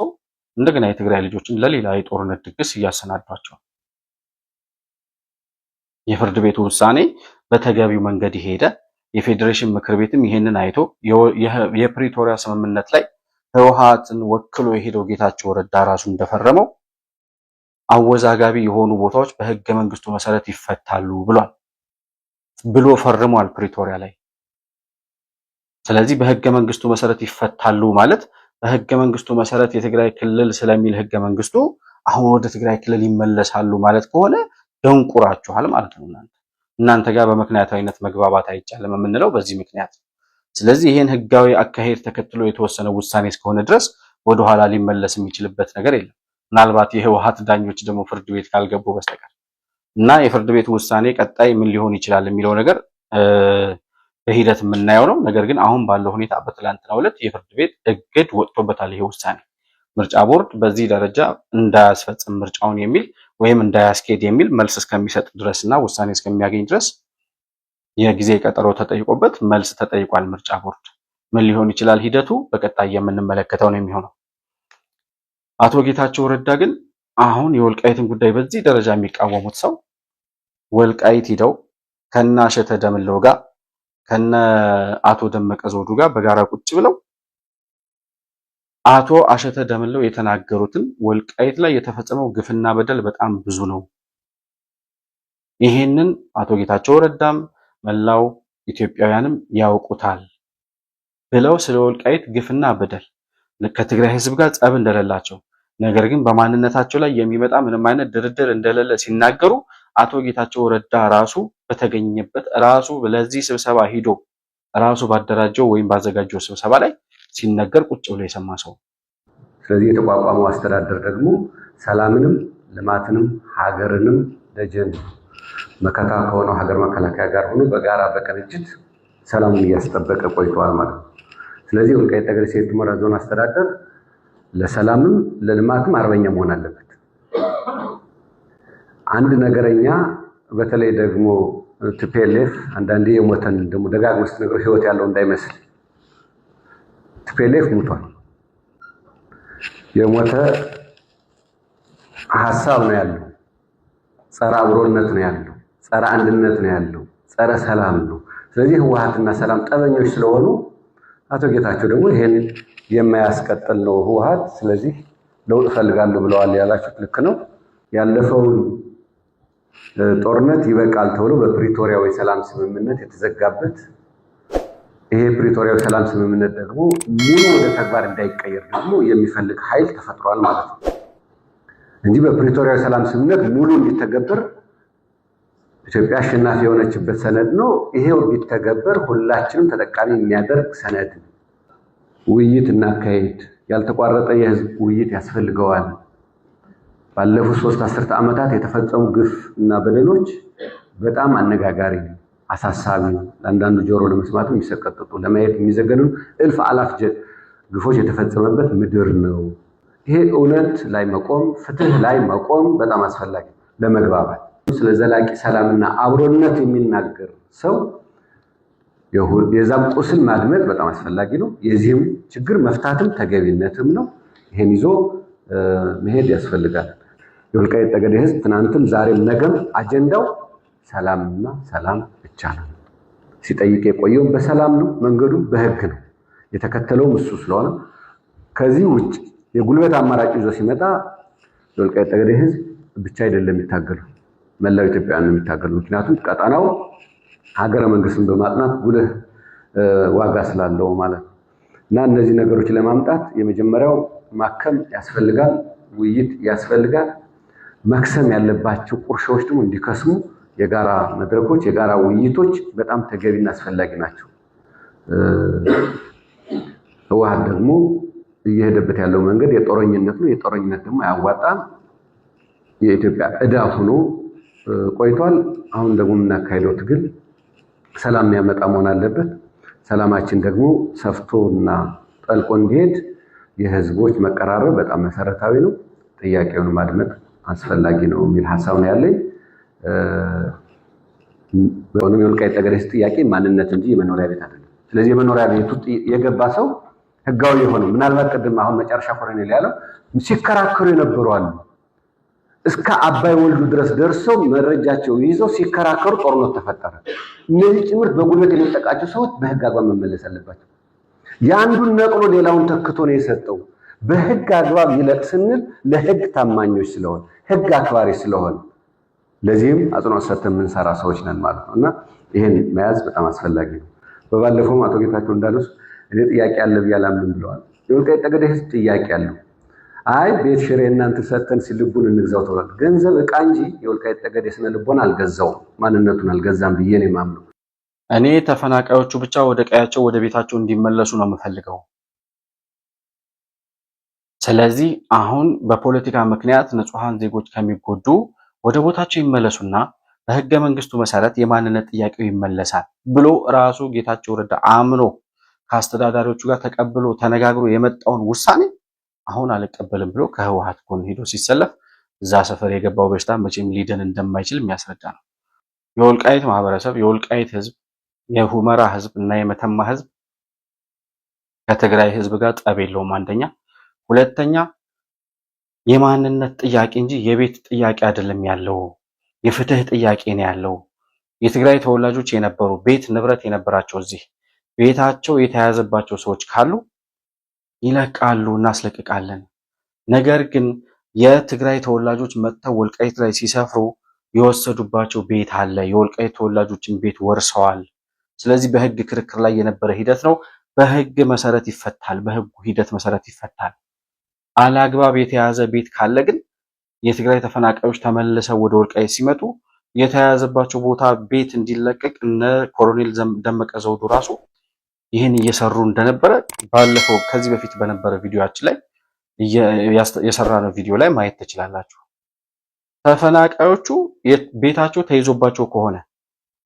እንደገና የትግራይ ልጆችን ለሌላ የጦርነት ድግስ እያሰናዷቸው። የፍርድ ቤቱ ውሳኔ በተገቢው መንገድ ይሄደ። የፌዴሬሽን ምክር ቤትም ይሄንን አይቶ የፕሪቶሪያ ስምምነት ላይ ህወሓትን ወክሎ የሄደው ጌታቸው ረዳ ራሱ እንደፈረመው አወዛጋቢ የሆኑ ቦታዎች በህገ መንግስቱ መሰረት ይፈታሉ ብሎ ፈርሟል ፕሪቶሪያ ላይ። ስለዚህ በህገ መንግስቱ መሰረት ይፈታሉ ማለት በህገ መንግስቱ መሰረት የትግራይ ክልል ስለሚል ህገ መንግስቱ አሁን ወደ ትግራይ ክልል ይመለሳሉ ማለት ከሆነ ደንቁራችኋል ማለት ነው። እናንተ ጋር በምክንያታዊነት መግባባት አይቻልም የምንለው በዚህ ምክንያት። ስለዚህ ይሄን ህጋዊ አካሄድ ተከትሎ የተወሰነ ውሳኔ እስከሆነ ድረስ ወደኋላ ሊመለስ የሚችልበት ነገር የለም። ምናልባት የህወሓት ዳኞች ደግሞ ፍርድ ቤት ካልገቡ በስተቀር እና የፍርድ ቤቱ ውሳኔ ቀጣይ ምን ሊሆን ይችላል የሚለው ነገር በሂደት የምናየው ነው። ነገር ግን አሁን ባለው ሁኔታ በትላንትናው ዕለት የፍርድ ቤት እግድ ወጥቶበታል። ይሄ ውሳኔ ምርጫ ቦርድ በዚህ ደረጃ እንዳያስፈጽም ምርጫውን የሚል ወይም እንዳያስኬድ የሚል መልስ እስከሚሰጥ ድረስና ውሳኔ እስከሚያገኝ ድረስ የጊዜ ቀጠሮ ተጠይቆበት መልስ ተጠይቋል። ምርጫ ቦርድ ምን ሊሆን ይችላል ሂደቱ በቀጣይ የምንመለከተው ነው የሚሆነው። አቶ ጌታቸው ረዳ ግን አሁን የወልቃይትን ጉዳይ በዚህ ደረጃ የሚቃወሙት ሰው ወልቃይት ሂደው ከነ አሸተ ደምለው ጋር ከነ አቶ ደመቀ ዘውዱ ጋር በጋራ ቁጭ ብለው አቶ አሸተ ደምለው የተናገሩትን ወልቃይት ላይ የተፈጸመው ግፍና በደል በጣም ብዙ ነው፣ ይሄንን አቶ ጌታቸው ረዳም መላው ኢትዮጵያውያንም ያውቁታል ብለው ስለ ወልቃይት ግፍና በደል ከትግራይ ህዝብ ጋር ጸብ እንደሌላቸው ነገር ግን በማንነታቸው ላይ የሚመጣ ምንም አይነት ድርድር እንደሌለ ሲናገሩ አቶ ጌታቸው ረዳ ራሱ በተገኘበት ራሱ ለዚህ ስብሰባ ሂዶ ራሱ ባደራጀው ወይም ባዘጋጀው ስብሰባ ላይ ሲነገር ቁጭ ብሎ የሰማ ሰው። ስለዚህ የተቋቋመው አስተዳደር ደግሞ ሰላምንም ልማትንም ሀገርንም ደጀን መከታ ከሆነው ሀገር መከላከያ ጋር ሆኖ በጋራ በቅንጅት ሰላሙን እያስጠበቀ ቆይቷል ማለት ነው። ስለዚህ ወልቃይት ጠገዴ ሰቲት ሁመራ ዞን አስተዳደር ለሰላምም ለልማትም አርበኛ መሆን አለበት። አንድ ነገረኛ በተለይ ደግሞ ቲፒኤልኤፍ አንዳንዴ የሞተን ደግሞ ደጋግመው ስትነግረው ህይወት ያለው እንዳይመስል ቲፒኤልኤፍ ሞቷል። የሞተ ሀሳብ ነው ያለው፣ ጸረ አብሮነት ነው ያለው፣ ጸረ አንድነት ነው ያለው፣ ጸረ ሰላም ነው። ስለዚህ ህወሓትና ሰላም ጠበኞች ስለሆኑ አቶ ጌታቸው ደግሞ ይሄን የማያስቀጥል ነው ህወሓት። ስለዚህ ለውጥ እፈልጋለሁ ብለዋል። ያላችሁት ልክ ነው። ያለፈውን ጦርነት ይበቃል ተብሎ በፕሪቶሪያው የሰላም ስምምነት የተዘጋበት ይሄ ፕሪቶሪያው ሰላም ስምምነት ደግሞ ሙሉ ወደ ተግባር እንዳይቀየር ደግሞ የሚፈልግ ኃይል ተፈጥሯል ማለት ነው እንጂ በፕሪቶሪያው ሰላም ስምምነት ሙሉ እንዲተገበር ኢትዮጵያ አሸናፊ የሆነችበት ሰነድ ነው። ይሄው ቢተገበር ሁላችንም ተጠቃሚ የሚያደርግ ሰነድ ነው። ውይይት እናካሄድ፣ ያልተቋረጠ የህዝብ ውይይት ያስፈልገዋል። ባለፉት 3 አስርተ ዓመታት የተፈጸሙ ግፍ እና በደሎች በጣም አነጋጋሪ፣ አሳሳቢ፣ ለአንዳንዱ ጆሮ ለመስማት የሚሰቀጥጡ ለማየት የሚዘገኑ እልፍ አላፍ ግፎች የተፈጸመበት ምድር ነው። ይሄ እውነት ላይ መቆም፣ ፍትህ ላይ መቆም በጣም አስፈላጊ ለመግባባት። ስለ ዘላቂ ሰላምና አብሮነት የሚናገር ሰው የዛም ቁስል ማድመጥ በጣም አስፈላጊ ነው። የዚህም ችግር መፍታትም ተገቢነትም ነው። ይሄን ይዞ መሄድ ያስፈልጋል። የወልቃይት ጠገዴ ህዝብ ትናንትም ዛሬም ነገም አጀንዳው ሰላምና ሰላም ብቻ ነው። ሲጠይቅ የቆየው በሰላም ነው፣ መንገዱ በህግ ነው፣ የተከተለውም እሱ ስለሆነ ከዚህ ውጭ የጉልበት አማራጭ ይዞ ሲመጣ የወልቃይት ጠገዴ ህዝብ ብቻ አይደለም የሚታገለው፣ መላው ኢትዮጵያውያን ነው የሚታገለው። ምክንያቱም ቀጠናው ሀገረ መንግስትን በማጥናት ጉልህ ዋጋ ስላለው ማለት ነው። እና እነዚህ ነገሮች ለማምጣት የመጀመሪያው ማከም ያስፈልጋል፣ ውይይት ያስፈልጋል። መክሰም ያለባቸው ቁርሾች ደግሞ እንዲከስሙ የጋራ መድረኮች፣ የጋራ ውይይቶች በጣም ተገቢና አስፈላጊ ናቸው። ህወሓት ደግሞ እየሄደበት ያለው መንገድ የጦረኝነት ነው። የጦረኝነት ደግሞ አያዋጣም። የኢትዮጵያ ዕዳ ሆኖ ቆይቷል። አሁን ደግሞ የምናካሄደው ትግል ሰላም የሚያመጣ መሆን አለበት። ሰላማችን ደግሞ ሰፍቶና ጠልቆ እንዲሄድ የህዝቦች መቀራረብ በጣም መሰረታዊ ነው። ጥያቄውን ማድመጥ አስፈላጊ ነው የሚል ሐሳብ ነው ያለኝ። በሆነም የወልቃይት ጠገዴ ጥያቄ ማንነት እንጂ የመኖሪያ ቤት አይደለም። ስለዚህ የመኖሪያ ቤቱ የገባ ሰው ህጋዊ የሆነው ምናልባት ቅድም አሁን መጨረሻ ኮሎኔል ያለው ሲከራከሩ የነበሩ አሉ። እስከ አባይ ወልዱ ድረስ ደርሰው መረጃቸው ይዘው ሲከራከሩ ጦርነት ተፈጠረ። እነዚህ ጭምር በጉልበት የሚጠቃቸው ሰዎች በህግ አግባብ መመለስ አለባቸው። የአንዱን ነቅሎ ሌላውን ተክቶ ነው የሰጠው። በህግ አግባብ ይለቅ ስንል ለህግ ታማኞች ስለሆን ህግ አክባሪ ስለሆን ለዚህም አጽንኦት ሰጥተን የምንሰራ ሰዎች ነን ማለት ነው እና ይሄን መያዝ በጣም አስፈላጊ ነው። በባለፈው አቶ ጌታቸው እንዳሉት እኔ ጥያቄ አለ ብያላምን ብለዋል። የወልቃይት ጠገዴ ህዝብ ጥያቄ አለው። አይ ቤት ሽሬ እናንተ ሰተን ሲልቡን እንግዛው ተብሏል። ገንዘብ ዕቃ እንጂ የወልቃይት ጠገዴ ስነ ልቦና አልገዛውም፣ ማንነቱን አልገዛም ብዬ ነው የማምነው። እኔ ተፈናቃዮቹ ብቻ ወደ ቀያቸው ወደ ቤታቸው እንዲመለሱ ነው የምፈልገው። ስለዚህ አሁን በፖለቲካ ምክንያት ንጹሃን ዜጎች ከሚጎዱ ወደ ቦታቸው ይመለሱና በህገ መንግስቱ መሰረት የማንነት ጥያቄው ይመለሳል ብሎ ራሱ ጌታቸው ረዳ አምኖ ከአስተዳዳሪዎቹ ጋር ተቀብሎ ተነጋግሮ የመጣውን ውሳኔ አሁን አልቀበልም ብሎ ከህወሓት ጎን ሄዶ ሲሰለፍ እዛ ሰፈር የገባው በሽታ መቼም ሊድን እንደማይችል የሚያስረዳ ነው። የወልቃይት ማህበረሰብ፣ የወልቃይት ህዝብ፣ የሁመራ ህዝብ እና የመተማ ህዝብ ከትግራይ ህዝብ ጋር ጠብ የለውም። አንደኛ፣ ሁለተኛ የማንነት ጥያቄ እንጂ የቤት ጥያቄ አይደለም ያለው፣ የፍትህ ጥያቄ ነው ያለው። የትግራይ ተወላጆች የነበሩ ቤት ንብረት የነበራቸው እዚህ ቤታቸው የተያዘባቸው ሰዎች ካሉ ይለቃሉ፣ እናስለቅቃለን። ነገር ግን የትግራይ ተወላጆች መጥተው ወልቃይት ላይ ሲሰፍሩ የወሰዱባቸው ቤት አለ። የወልቃይት ተወላጆችን ቤት ወርሰዋል። ስለዚህ በህግ ክርክር ላይ የነበረ ሂደት ነው። በህግ መሰረት ይፈታል፣ በህጉ ሂደት መሰረት ይፈታል። አላግባብ የተያዘ ቤት ካለ ግን የትግራይ ተፈናቃዮች ተመልሰው ወደ ወልቃይት ሲመጡ የተያዘባቸው ቦታ ቤት እንዲለቀቅ እነ ኮሎኔል ደመቀ ዘውዱ ራሱ ይህን እየሰሩ እንደነበረ ባለፈው ከዚህ በፊት በነበረ ቪዲዮአችን ላይ የሰራነው ቪዲዮ ላይ ማየት ትችላላችሁ። ተፈናቃዮቹ ቤታቸው ተይዞባቸው ከሆነ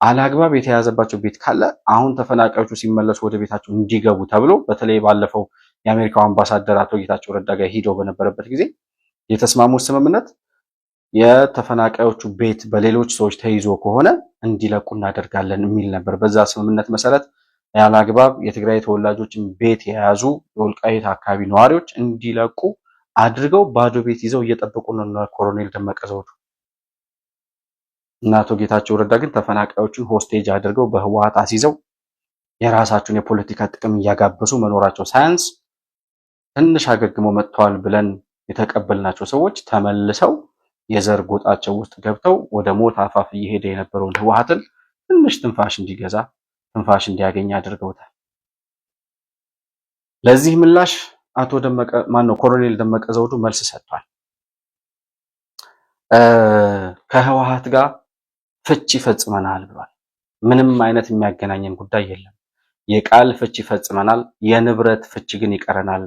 አላግባብ የተያዘባቸው ቤት ካለ አሁን ተፈናቃዮቹ ሲመለሱ ወደ ቤታቸው እንዲገቡ ተብሎ በተለይ ባለፈው የአሜሪካው አምባሳደር አቶ ጌታቸው ረዳ ጋር ሄደው በነበረበት ጊዜ የተስማሙት ስምምነት የተፈናቃዮቹ ቤት በሌሎች ሰዎች ተይዞ ከሆነ እንዲለቁ እናደርጋለን የሚል ነበር። በዛ ስምምነት መሰረት ያላግባብ የትግራይ ተወላጆችን ቤት የያዙ የወልቃይት አካባቢ ነዋሪዎች እንዲለቁ አድርገው ባዶ ቤት ይዘው እየጠበቁ ነው ኮሎኔል ደመቀ ዘውዱ እና አቶ ጌታቸው ረዳ ግን ተፈናቃዮቹን ሆስቴጅ አድርገው በህወሓት አስይዘው የራሳቸውን የፖለቲካ ጥቅም እያጋበሱ መኖራቸው ሳያንስ ትንሽ አገግመው መጥተዋል ብለን የተቀበልናቸው ሰዎች ተመልሰው የዘር ጎጣቸው ውስጥ ገብተው ወደ ሞት አፋፍ እየሄደ የነበረውን ህወሓትን ትንሽ ትንፋሽ እንዲገዛ ትንፋሽ እንዲያገኝ አድርገውታል። ለዚህ ምላሽ አቶ ደመቀ ኮሎኔል ደመቀ ዘውዱ መልስ ሰጥቷል። ከህወሓት ጋር ፍቺ ፈጽመናል ብሏል። ምንም አይነት የሚያገናኘን ጉዳይ የለም። የቃል ፍቺ ፈጽመናል፣ የንብረት ፍቺ ግን ይቀረናል።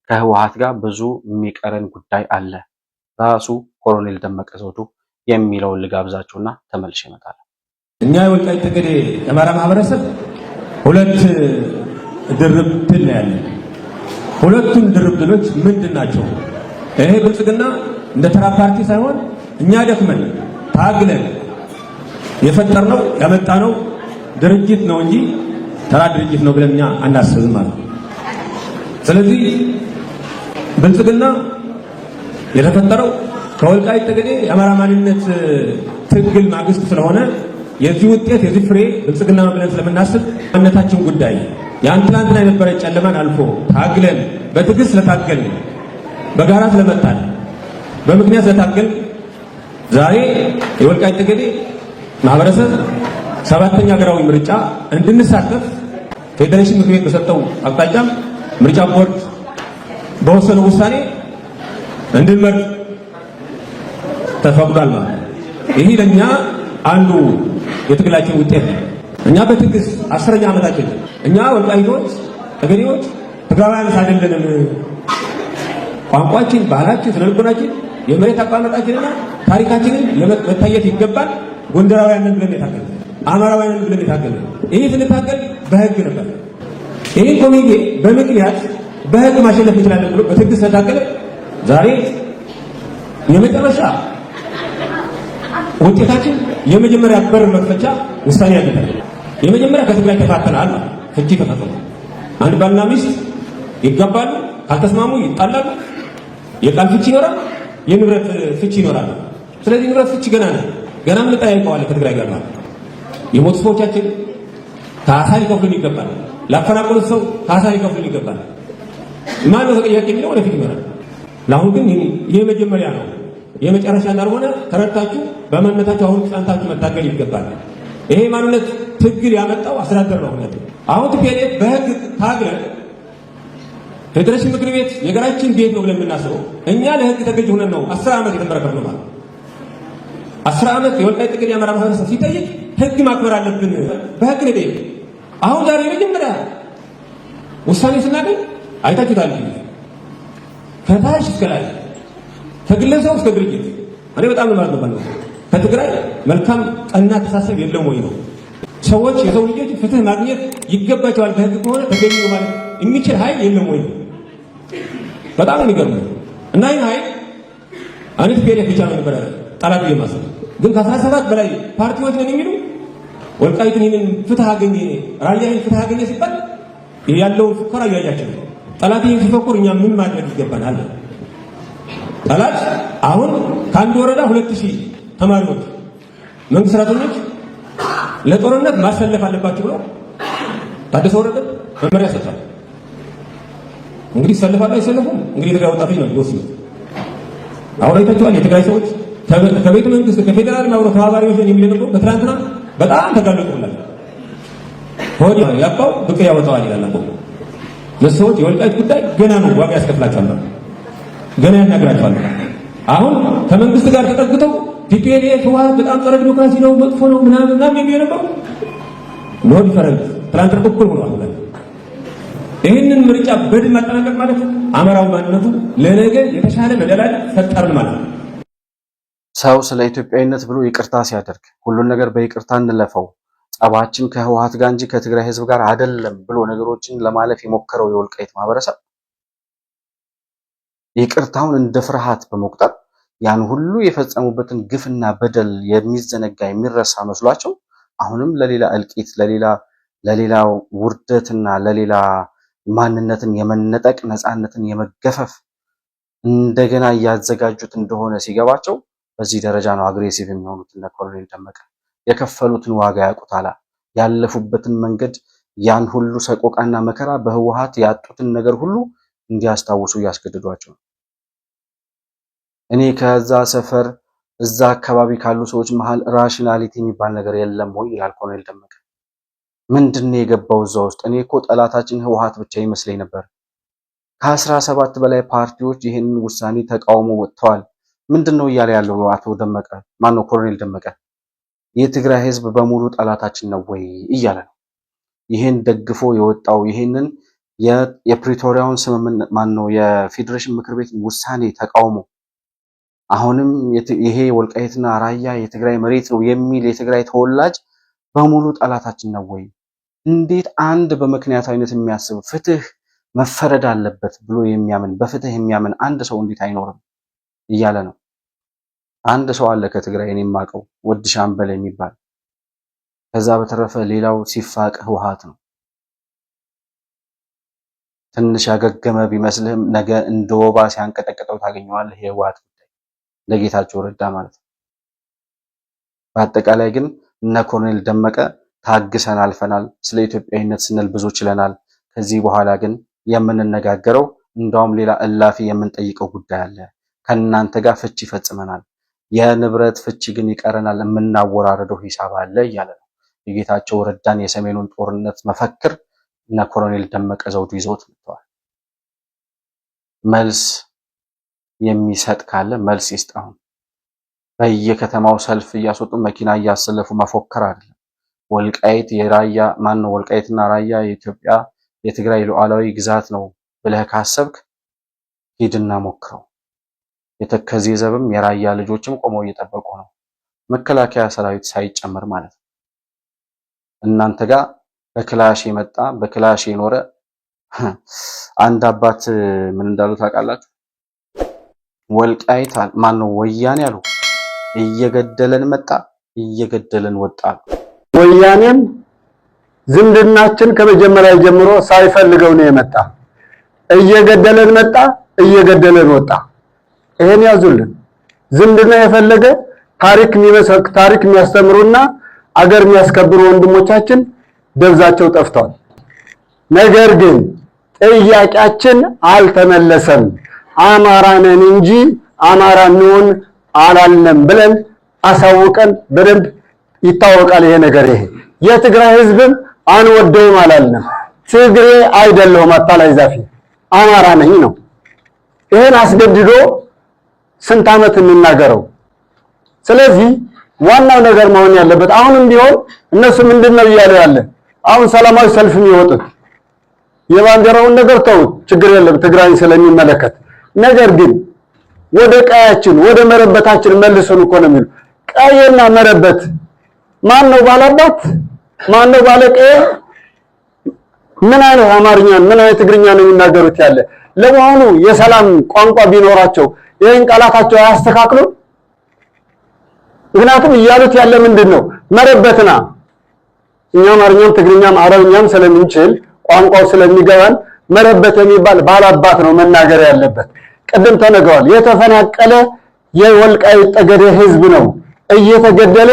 ከህወሓት ጋር ብዙ የሚቀረን ጉዳይ አለ። ራሱ ኮሎኔል ደመቀ ዘውዱ የሚለውን ልጋብዛችሁና ተመልሼ እመጣለሁ። እኛ የወልቃይት ጠገዴ የአማራ ማህበረሰብ ሁለት ድርብ ድል ነው ያለን። ሁለቱም ድርብ ድሎች ምንድን ናቸው? ይሄ ብልጽግና እንደ ተራ ፓርቲ ሳይሆን እኛ ደክመን ታግለን የፈጠርነው ያመጣነው ድርጅት ነው እንጂ ተራ ድርጅት ነው ብለን እኛ አናስብም ማለት ነው። ስለዚህ ብልጽግና የተፈጠረው ከወልቃይት ጠገዴ የአማራ ማንነት ትግል ማግስት ስለሆነ የዚህ ውጤት የዚህ ፍሬ ብልጽግና ብለን ስለምናስብ ማንነታችን ጉዳይ ያን ትናንትና የነበረ ጨለማን አልፎ ታግለን በትዕግስት ስለታገልን በጋራ ስለመጣን በምክንያት ስለታገልን ዛሬ የወልቃይት ጠገዴ ማህበረሰብ ሰባተኛ ሀገራዊ ምርጫ እንድንሳተፍ ፌዴሬሽን ምክር ቤት በሰጠው አቅጣጫ ምርጫ ቦርድ በወሰነው ውሳኔ እንድንመርጥ ተፈቅዷል ማለት ነው። ይሄ ለኛ አንዱ የትግላችን ውጤት ነው። እኛ በትግስ 10ኛ ዓመታችን እኛ ወልቃይቶች ጠገዴዎች ትግራዋያን አይደለንም። ቋንቋችን፣ ባህላችን፣ ስነልቦናችን፣ የመሬት አቀማመጣችንና ታሪካችንን መታየት ይገባል። ጎንደራውያንን ብለን የታገልን አማራውያንን ብለን የታገልን ይሄ ስንታገል በህግ ነበር። ይህን ኮሚቴ በምክንያት በህግ ማሸነፍ እንችላለን ብሎ በትግስ ተታገለ። ዛሬ የመጨረሻ ውጤታችን የመጀመሪያ በር መክፈቻ ውሳኔ ያገኛል። የመጀመሪያ ከትግራይ ተፋተናል፣ ፍቺ ተፈጸመ። አንድ ባልና ሚስት ይጋባሉ፣ ካልተስማሙ ይጣላሉ። የቃል ፍቺ ይኖራል፣ የንብረት ፍቺ ይኖራል። ስለዚህ ንብረት ፍቺ ገና ምን ጠያይቀዋል ከትግራይ ጋር ማለት የሞቱ ሰዎቻችን ካሳ ሊከፍሉን ይገባል። ላፈናቀሉት ሰው ካሳ ሊከፍሉን ይገባል። ማን ነው ተጠያቂ የሚለው ወደፊት ይኖራል። ለአሁን ግን ይሄ መጀመሪያ ነው፣ የመጨረሻ እንዳልሆነ ተረድታችሁ በማንነታችሁ አሁን ጸንታችሁ መታገል ይገባል። ይሄ ማንነት ትግል ያመጣው አስተዳደር ነው። አሁን ቲፒኤልኤፍ በህግ ታግለን ፌዴሬሽን ምክር ቤት የሀገራችን ቤት ነው ብለን የምናስበው እኛ ለህግ ተገዥ ሆነን ነው 10 ዓመት የተመረከርነው ማለት 10 ዓመት የወልቃይት ጠገዴ የአማራ ማህበረሰብ ሲጠይቅ ህግ ማክበር አለብን በህግ ነው የጠየቀ። አሁን ዛሬ መጀመሪያ ውሳኔ ስናገኝ አይታችሁታል። ከታች እስከ ላይ ከግለሰብ እስከ ድርጅት እኔ በጣም ነው ማለት ነው። ከትግራይ መልካም ቀና ተሳሰብ የለም ወይ ነው። ሰዎች የሰው ልጆች ፍትህ ማግኘት ይገባቸዋል በህግ ከሆነ ተገኙ ማለት የሚችል ኃይል የለም ወይ? በጣም የሚገርም እና ይሄ ኃይል አንድ ፒኤልኤፍ ብቻ ነው ነበር ጠላት የማሰብ ግን ከ17 በላይ ፓርቲዎች ነን የሚሉ ወልቃይትን ይህንን ፍትህ አገኘ ራያን ፍትህ አገኘ ሲባል ያለው ፉከራ ያያችሁ ጠላት ይህን ሲፈኩር እኛ ምን ማድረግ ይገባናል? ጠላት አሁን ከአንድ ወረዳ 2000 ተማሪዎች መንግስት ሰራተኞች ለጦርነት ማሰለፍ አለባችሁ ብሎ ታደሰ ወረደ መመሪያ ሰጥቷል። እንግዲህ ሰልፋሉ አይሰለፉም እንግዲህ የትግራይ ወጣቶች ነው የሚወስኑት። አሁን አይታችኋል። የትግራይ ሰዎች ከቤተ መንግስት ከፌዴራል ማብሮ ተባባሪዎች የሚለነው በትናንትና በጣም ተጋለጡላል። ሆዲ ያባው ብቅ ያወጣዋል ይላል አቦ ለሰዎች የወልቃይት ጉዳይ ገና ነው፣ ዋጋ ያስከፍላቸዋል፣ ገና ያናግራቸዋል። አሁን ከመንግስት ጋር ተጠግተው ቲፒኤልኤፍ በጣም ጸረ ዲሞክራሲ ነው መጥፎ ነው ምናምን የሚለው ኖ ዲፈረንት ትናንት እኩል ሆኗል። ይህንን ምርጫ በድል ማጠናቀቅ ማለት አማራው ማንነቱ ለነገ የተሻለ መደላል ፈጠርን ማለት ነው። ሰው ስለ ኢትዮጵያዊነት ብሎ ይቅርታ ሲያደርግ ሁሉን ነገር በይቅርታ እንለፈው ጸባችን ከህወሓት ጋር እንጂ ከትግራይ ህዝብ ጋር አይደለም ብሎ ነገሮችን ለማለፍ የሞከረው የወልቃይት ማህበረሰብ ይቅርታውን እንደ ፍርሃት በመቁጠር ያን ሁሉ የፈጸሙበትን ግፍና በደል የሚዘነጋ የሚረሳ መስሏቸው አሁንም ለሌላ እልቂት ለሌላ ውርደትና ለሌላ ማንነትን የመነጠቅ ነፃነትን የመገፈፍ እንደገና እያዘጋጁት እንደሆነ ሲገባቸው በዚህ ደረጃ ነው አግሬሲቭ የሚሆኑት። እነ ኮሎኔል ደመቀ የከፈሉትን ዋጋ ያውቁታል። ያለፉበትን መንገድ ያን ሁሉ ሰቆቃና መከራ በህወሓት ያጡትን ነገር ሁሉ እንዲያስታውሱ እያስገድዷቸው። እኔ ከዛ ሰፈር እዛ አካባቢ ካሉ ሰዎች መሃል ራሽናሊቲ የሚባል ነገር የለም ወይ ይላል ኮሎኔል ደመቀ። ምንድነው የገባው እዛ ውስጥ? እኔ እኮ ጠላታችን ህወሓት ብቻ ይመስለኝ ነበር። ከ17 በላይ ፓርቲዎች ይህንን ውሳኔ ተቃውሞ ወጥተዋል። ምንድነው እያለ ያለው አቶ ደመቀ ማነው ኮሎኔል ደመቀ? የትግራይ ህዝብ በሙሉ ጠላታችን ነው ወይ እያለ ነው። ይሄን ደግፎ የወጣው ይሄንን የፕሪቶሪያውን ስምምነት ማነው የፌዴሬሽን ምክር ቤት ውሳኔ ተቃውሞ አሁንም ይሄ ወልቃይትና ራያ የትግራይ መሬት ነው የሚል የትግራይ ተወላጅ በሙሉ ጠላታችን ነው ወይ? እንዴት አንድ በምክንያታዊነት የሚያስብ ፍትህ መፈረድ አለበት ብሎ የሚያምን በፍትህ የሚያምን አንድ ሰው እንዴት አይኖርም እያለ ነው። አንድ ሰው አለ ከትግራይ እኔ የማውቀው ወድ ሻምበል የሚባል። ከዛ በተረፈ ሌላው ሲፋቅ ህወሓት ነው። ትንሽ ያገገመ ቢመስልህም ነገ እንደ ወባ ሲያንቀጠቅጠው ታገኘዋለህ። የህወሓት ጉዳይ ለጌታቸው ረዳ ማለት ነው። በአጠቃላይ ግን እነ ኮሎኔል ደመቀ ታግሰን አልፈናል። ስለ ኢትዮጵያዊነት ስንል ብዙ ችለናል። ከዚህ በኋላ ግን የምንነጋገረው እንዳውም ሌላ እላፊ የምንጠይቀው ጉዳይ አለ። ከእናንተ ጋር ፍቺ ይፈጽመናል፣ የንብረት ፍቺ ግን ይቀረናል፣ የምናወራረደው ሂሳብ አለ እያለ ነው። የጌታቸው ረዳን የሰሜኑን ጦርነት መፈክር እነ ኮሎኔል ደመቀ ዘውዱ ይዘውት መጥተዋል። መልስ የሚሰጥ ካለ መልስ ይስጣው። በየከተማው ሰልፍ እያስወጡ መኪና እያሰለፉ መፎከር አይደለም። ወልቃይት የራያ ማነው? ወልቃይትና ራያ የኢትዮጵያ የትግራይ ሉዓላዊ ግዛት ነው ብለህ ካሰብክ ሂድና ሞክረው። የተከዜ ዘብም የራያ ልጆችም ቆመው እየጠበቁ ነው፣ መከላከያ ሰራዊት ሳይጨመር ማለት ነው። እናንተ ጋር በክላሽ የመጣ በክላሽ የኖረ አንድ አባት ምን እንዳሉ ታውቃላችሁ? ወልቃይት ማነው ወያኔ አሉ እየገደለን መጣ እየገደለን ወጣ። ወያኔም ዝምድናችን ከመጀመሪያ ጀምሮ ሳይፈልገው ነው የመጣ። እየገደለን መጣ እየገደለን ወጣ። ይሄን ያዙልን። ዝምድና የፈለገ ታሪክ የሚያስተምሩና አገር የሚያስከብሩ ወንድሞቻችን ደብዛቸው ጠፍቷል። ነገር ግን ጥያቄያችን አልተመለሰም። አማራ ነን እንጂ አማራ እንሆን አላልንም ብለን አሳውቀን በደንብ ይታወቃል። ይሄ ነገር ይሄ የትግራይ ህዝብም አንወደውም አላልንም። ትግሬ አይደለሁም አታላይ ዛፊ አማራ ነኝ ነው። ይሄን አስገድዶ ስንት ዓመት እንናገረው? ስለዚህ ዋናው ነገር መሆን ያለበት አሁንም ቢሆን እነሱ ምንድነው እያሉ ያለ አሁን ሰላማዊ ሰልፍ የሚወጡት የባንዲራውን ነገር ተውት፣ ችግር የለም ትግራይን ስለሚመለከት። ነገር ግን ወደ ቀያችን ወደ መረበታችን መልሱን እኮ ነው የሚሉ። ቀየና መረበት ማን ነው ባላባት? ማን ነው ባለቀየ? ምን አይነት አማርኛ ምን አይነት ትግርኛ ነው የሚናገሩት ያለ? ለመሆኑ የሰላም ቋንቋ ቢኖራቸው ይሄን ቃላታቸው አያስተካክሉ? ምክንያቱም እያሉት ያለ ምንድነው መረበትና እኛ አማርኛም ትግርኛም አረብኛም ስለምንችል ቋንቋው ስለሚገባን መረበት የሚባል ባላባት ነው መናገር ያለበት። ቅድም ተነግሯል። የተፈናቀለ የወልቃይት ጠገዴ ህዝብ ነው እየተገደለ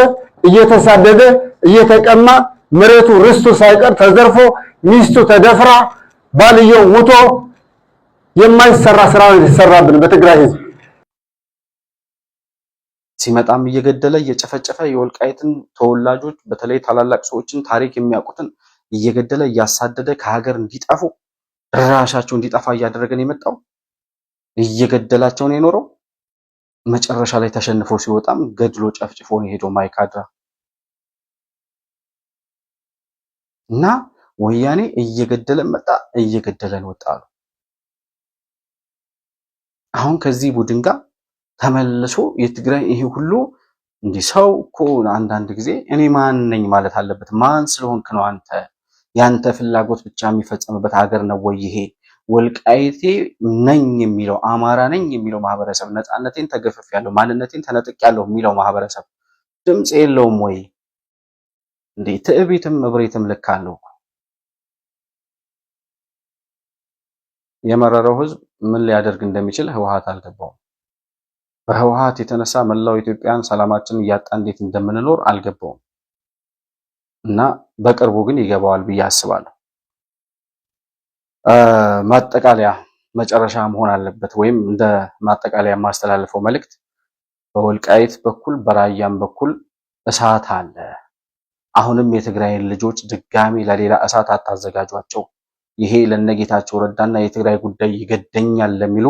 እየተሳደደ እየተቀማ መሬቱ ርስቱ ሳይቀር ተዘርፎ ሚስቱ ተደፍራ ባልየው ሙቶ የማይሰራ ስራ ይሰራብን በትግራይ ህዝብ። ሲመጣም እየገደለ እየጨፈጨፈ የወልቃይትን ተወላጆች በተለይ ታላላቅ ሰዎችን ታሪክ የሚያውቁትን እየገደለ እያሳደደ ከሀገር እንዲጠፉ ራሳቸው እንዲጠፋ እያደረገን የመጣው እየገደላቸው ነው የኖረው። መጨረሻ ላይ ተሸንፎ ሲወጣም ገድሎ ጨፍጭፎ ነው የሄደው ማይካድራ። እና ወያኔ እየገደለን መጣ እየገደለን ወጣ አሉ። አሁን ከዚህ ቡድን ጋር ተመልሶ የትግራይ ይሄ ሁሉ እንዲህ ሰው እኮ አንዳንድ ጊዜ እኔ ማን ነኝ ማለት አለበት። ማን ስለሆንክ ነው አንተ? ያንተ ፍላጎት ብቻ የሚፈጸምበት ሀገር ነው ወይ ይሄ? ወልቃይቴ ነኝ የሚለው አማራ ነኝ የሚለው ማህበረሰብ ነፃነቴን ተገፍፌያለሁ ማንነቴን ተነጥቄያለሁ የሚለው ማህበረሰብ ድምጽ የለውም ወይ እንዴ? ትዕቢትም እብሪትም ልክ አለው። የመረረው ህዝብ ምን ሊያደርግ እንደሚችል ህወሓት አልገባውም። በህወሓት የተነሳ መላው ኢትዮጵያን ሰላማችን እያጣ እንዴት እንደምንኖር አልገባውም። እና በቅርቡ ግን ይገባዋል ብዬ አስባለሁ። ማጠቃለያ መጨረሻ መሆን አለበት ወይም እንደ ማጠቃለያ የማስተላልፈው መልእክት በወልቃይት በኩል በራያም በኩል እሳት አለ። አሁንም የትግራይን ልጆች ድጋሚ ለሌላ እሳት አታዘጋጇቸው። ይሄ ለነጌታቸው ረዳና የትግራይ ጉዳይ ይገደኛል ለሚሉ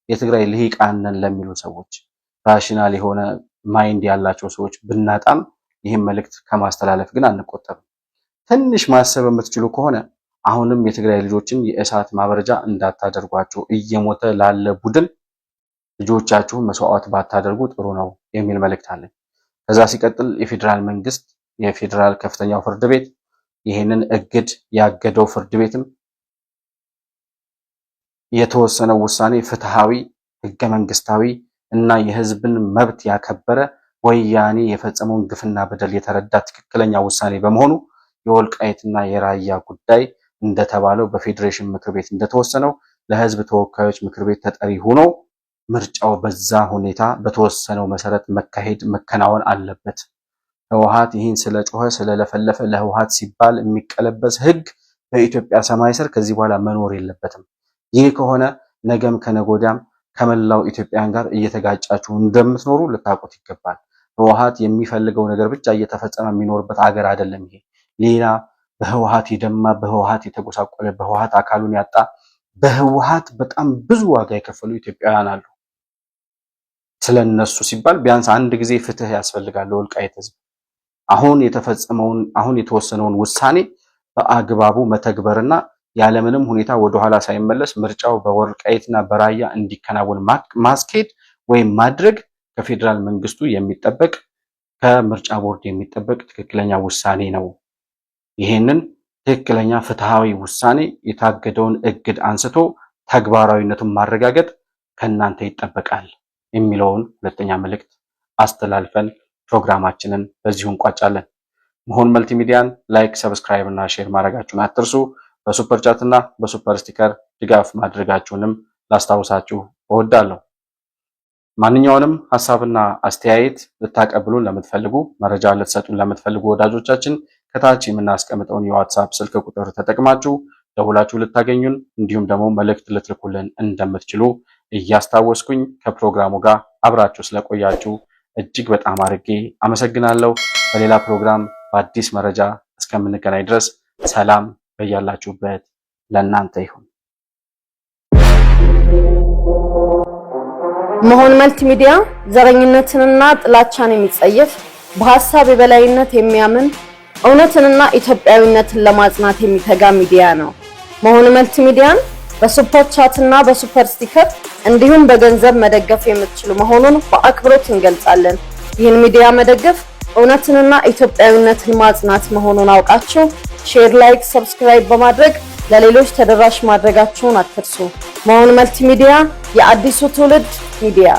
የትግራይ ልሂቃንን ለሚሉ ሰዎች ራሽናል የሆነ ማይንድ ያላቸው ሰዎች ብናጣም ይህን መልእክት ከማስተላለፍ ግን አንቆጠብም። ትንሽ ማሰብ የምትችሉ ከሆነ አሁንም የትግራይ ልጆችን የእሳት ማብረጃ እንዳታደርጓቸው። እየሞተ ላለ ቡድን ልጆቻችሁን መስዋዕት ባታደርጉ ጥሩ ነው የሚል መልእክት አለኝ። ከዛ ሲቀጥል የፌዴራል መንግስት የፌዴራል ከፍተኛው ፍርድ ቤት ይህንን እግድ ያገደው ፍርድ ቤትም የተወሰነው ውሳኔ ፍትሃዊ፣ ህገ መንግስታዊ እና የህዝብን መብት ያከበረ ወያኔ የፈጸመውን ግፍና በደል የተረዳ ትክክለኛ ውሳኔ በመሆኑ የወልቃይትና የራያ ጉዳይ እንደተባለው በፌዴሬሽን ምክር ቤት እንደተወሰነው ለህዝብ ተወካዮች ምክር ቤት ተጠሪ ሆኖ ምርጫው በዛ ሁኔታ በተወሰነው መሰረት መከናወን አለበት። ህወሓት ይህን ስለጮኸ ስለለፈለፈ ለህወሓት ሲባል የሚቀለበስ ህግ በኢትዮጵያ ሰማይ ስር ከዚህ በኋላ መኖር የለበትም። ይህ ከሆነ ነገም ከነጎዳም ከመላው ኢትዮጵያን ጋር እየተጋጫችሁ እንደምትኖሩ ልታውቁት ይገባል። ህወሓት የሚፈልገው ነገር ብቻ እየተፈጸመ የሚኖርበት ሀገር አይደለም። ይሄ ሌላ በህወሓት የደማ በህወሓት የተጎሳቆለ በህወሓት አካሉን ያጣ በህወሓት በጣም ብዙ ዋጋ የከፈሉ ኢትዮጵያውያን አሉ። ስለነሱ ሲባል ቢያንስ አንድ ጊዜ ፍትህ ያስፈልጋል ለወልቃይት ህዝብ። አሁን የተወሰነውን ውሳኔ በአግባቡ መተግበርና ያለምንም ሁኔታ ወደኋላ ሳይመለስ ምርጫው በወልቃይትና በራያ እንዲከናወን ማስኬድ ወይም ማድረግ ከፌዴራል መንግስቱ የሚጠበቅ ከምርጫ ቦርድ የሚጠበቅ ትክክለኛ ውሳኔ ነው። ይሄንን ትክክለኛ ፍትሃዊ ውሳኔ የታገደውን እግድ አንስቶ ተግባራዊነቱን ማረጋገጥ ከናንተ ይጠበቃል የሚለውን ሁለተኛ መልእክት አስተላልፈን ፕሮግራማችንን በዚሁ እንቋጫለን። መሆን መልቲሚዲያን ላይክ፣ ሰብስክራይብ እና ሼር ማድረጋችሁን አትርሱ። በሱፐር ቻት እና በሱፐር ስቲከር ድጋፍ ማድረጋችሁንም ላስታውሳችሁ እወዳለሁ። ማንኛውንም ሐሳብና አስተያየት ልታቀብሉን ለምትፈልጉ መረጃ ልትሰጡን ለምትፈልጉ ወዳጆቻችን ከታች የምናስቀምጠውን የዋትስአፕ ስልክ ቁጥር ተጠቅማችሁ ደውላችሁ ልታገኙን እንዲሁም ደግሞ መልእክት ልትልኩልን እንደምትችሉ እያስታወስኩኝ ከፕሮግራሙ ጋር አብራችሁ ስለቆያችሁ እጅግ በጣም አድርጌ አመሰግናለሁ። በሌላ ፕሮግራም በአዲስ መረጃ እስከምንገናኝ ድረስ ሰላም በያላችሁበት ለእናንተ ይሁን። መሆን መልቲሚዲያ ዘረኝነትንና ጥላቻን የሚጸየፍ በሐሳብ የበላይነት የሚያምን እውነትንና ኢትዮጵያዊነትን ለማጽናት የሚተጋ ሚዲያ ነው። መሆን መልቲሚዲያን በሱፐር ቻት እና በሱፐር ስቲከር እንዲሁም በገንዘብ መደገፍ የምትችሉ መሆኑን በአክብሮት እንገልጻለን። ይህን ሚዲያ መደገፍ እውነትንና ኢትዮጵያዊነትን ማጽናት መሆኑን አውቃችሁ ሼር፣ ላይክ፣ ሰብስክራይብ በማድረግ ለሌሎች ተደራሽ ማድረጋችሁን አትርሱ። መሆን መልቲሚዲያ የአዲሱ ትውልድ ሚዲያ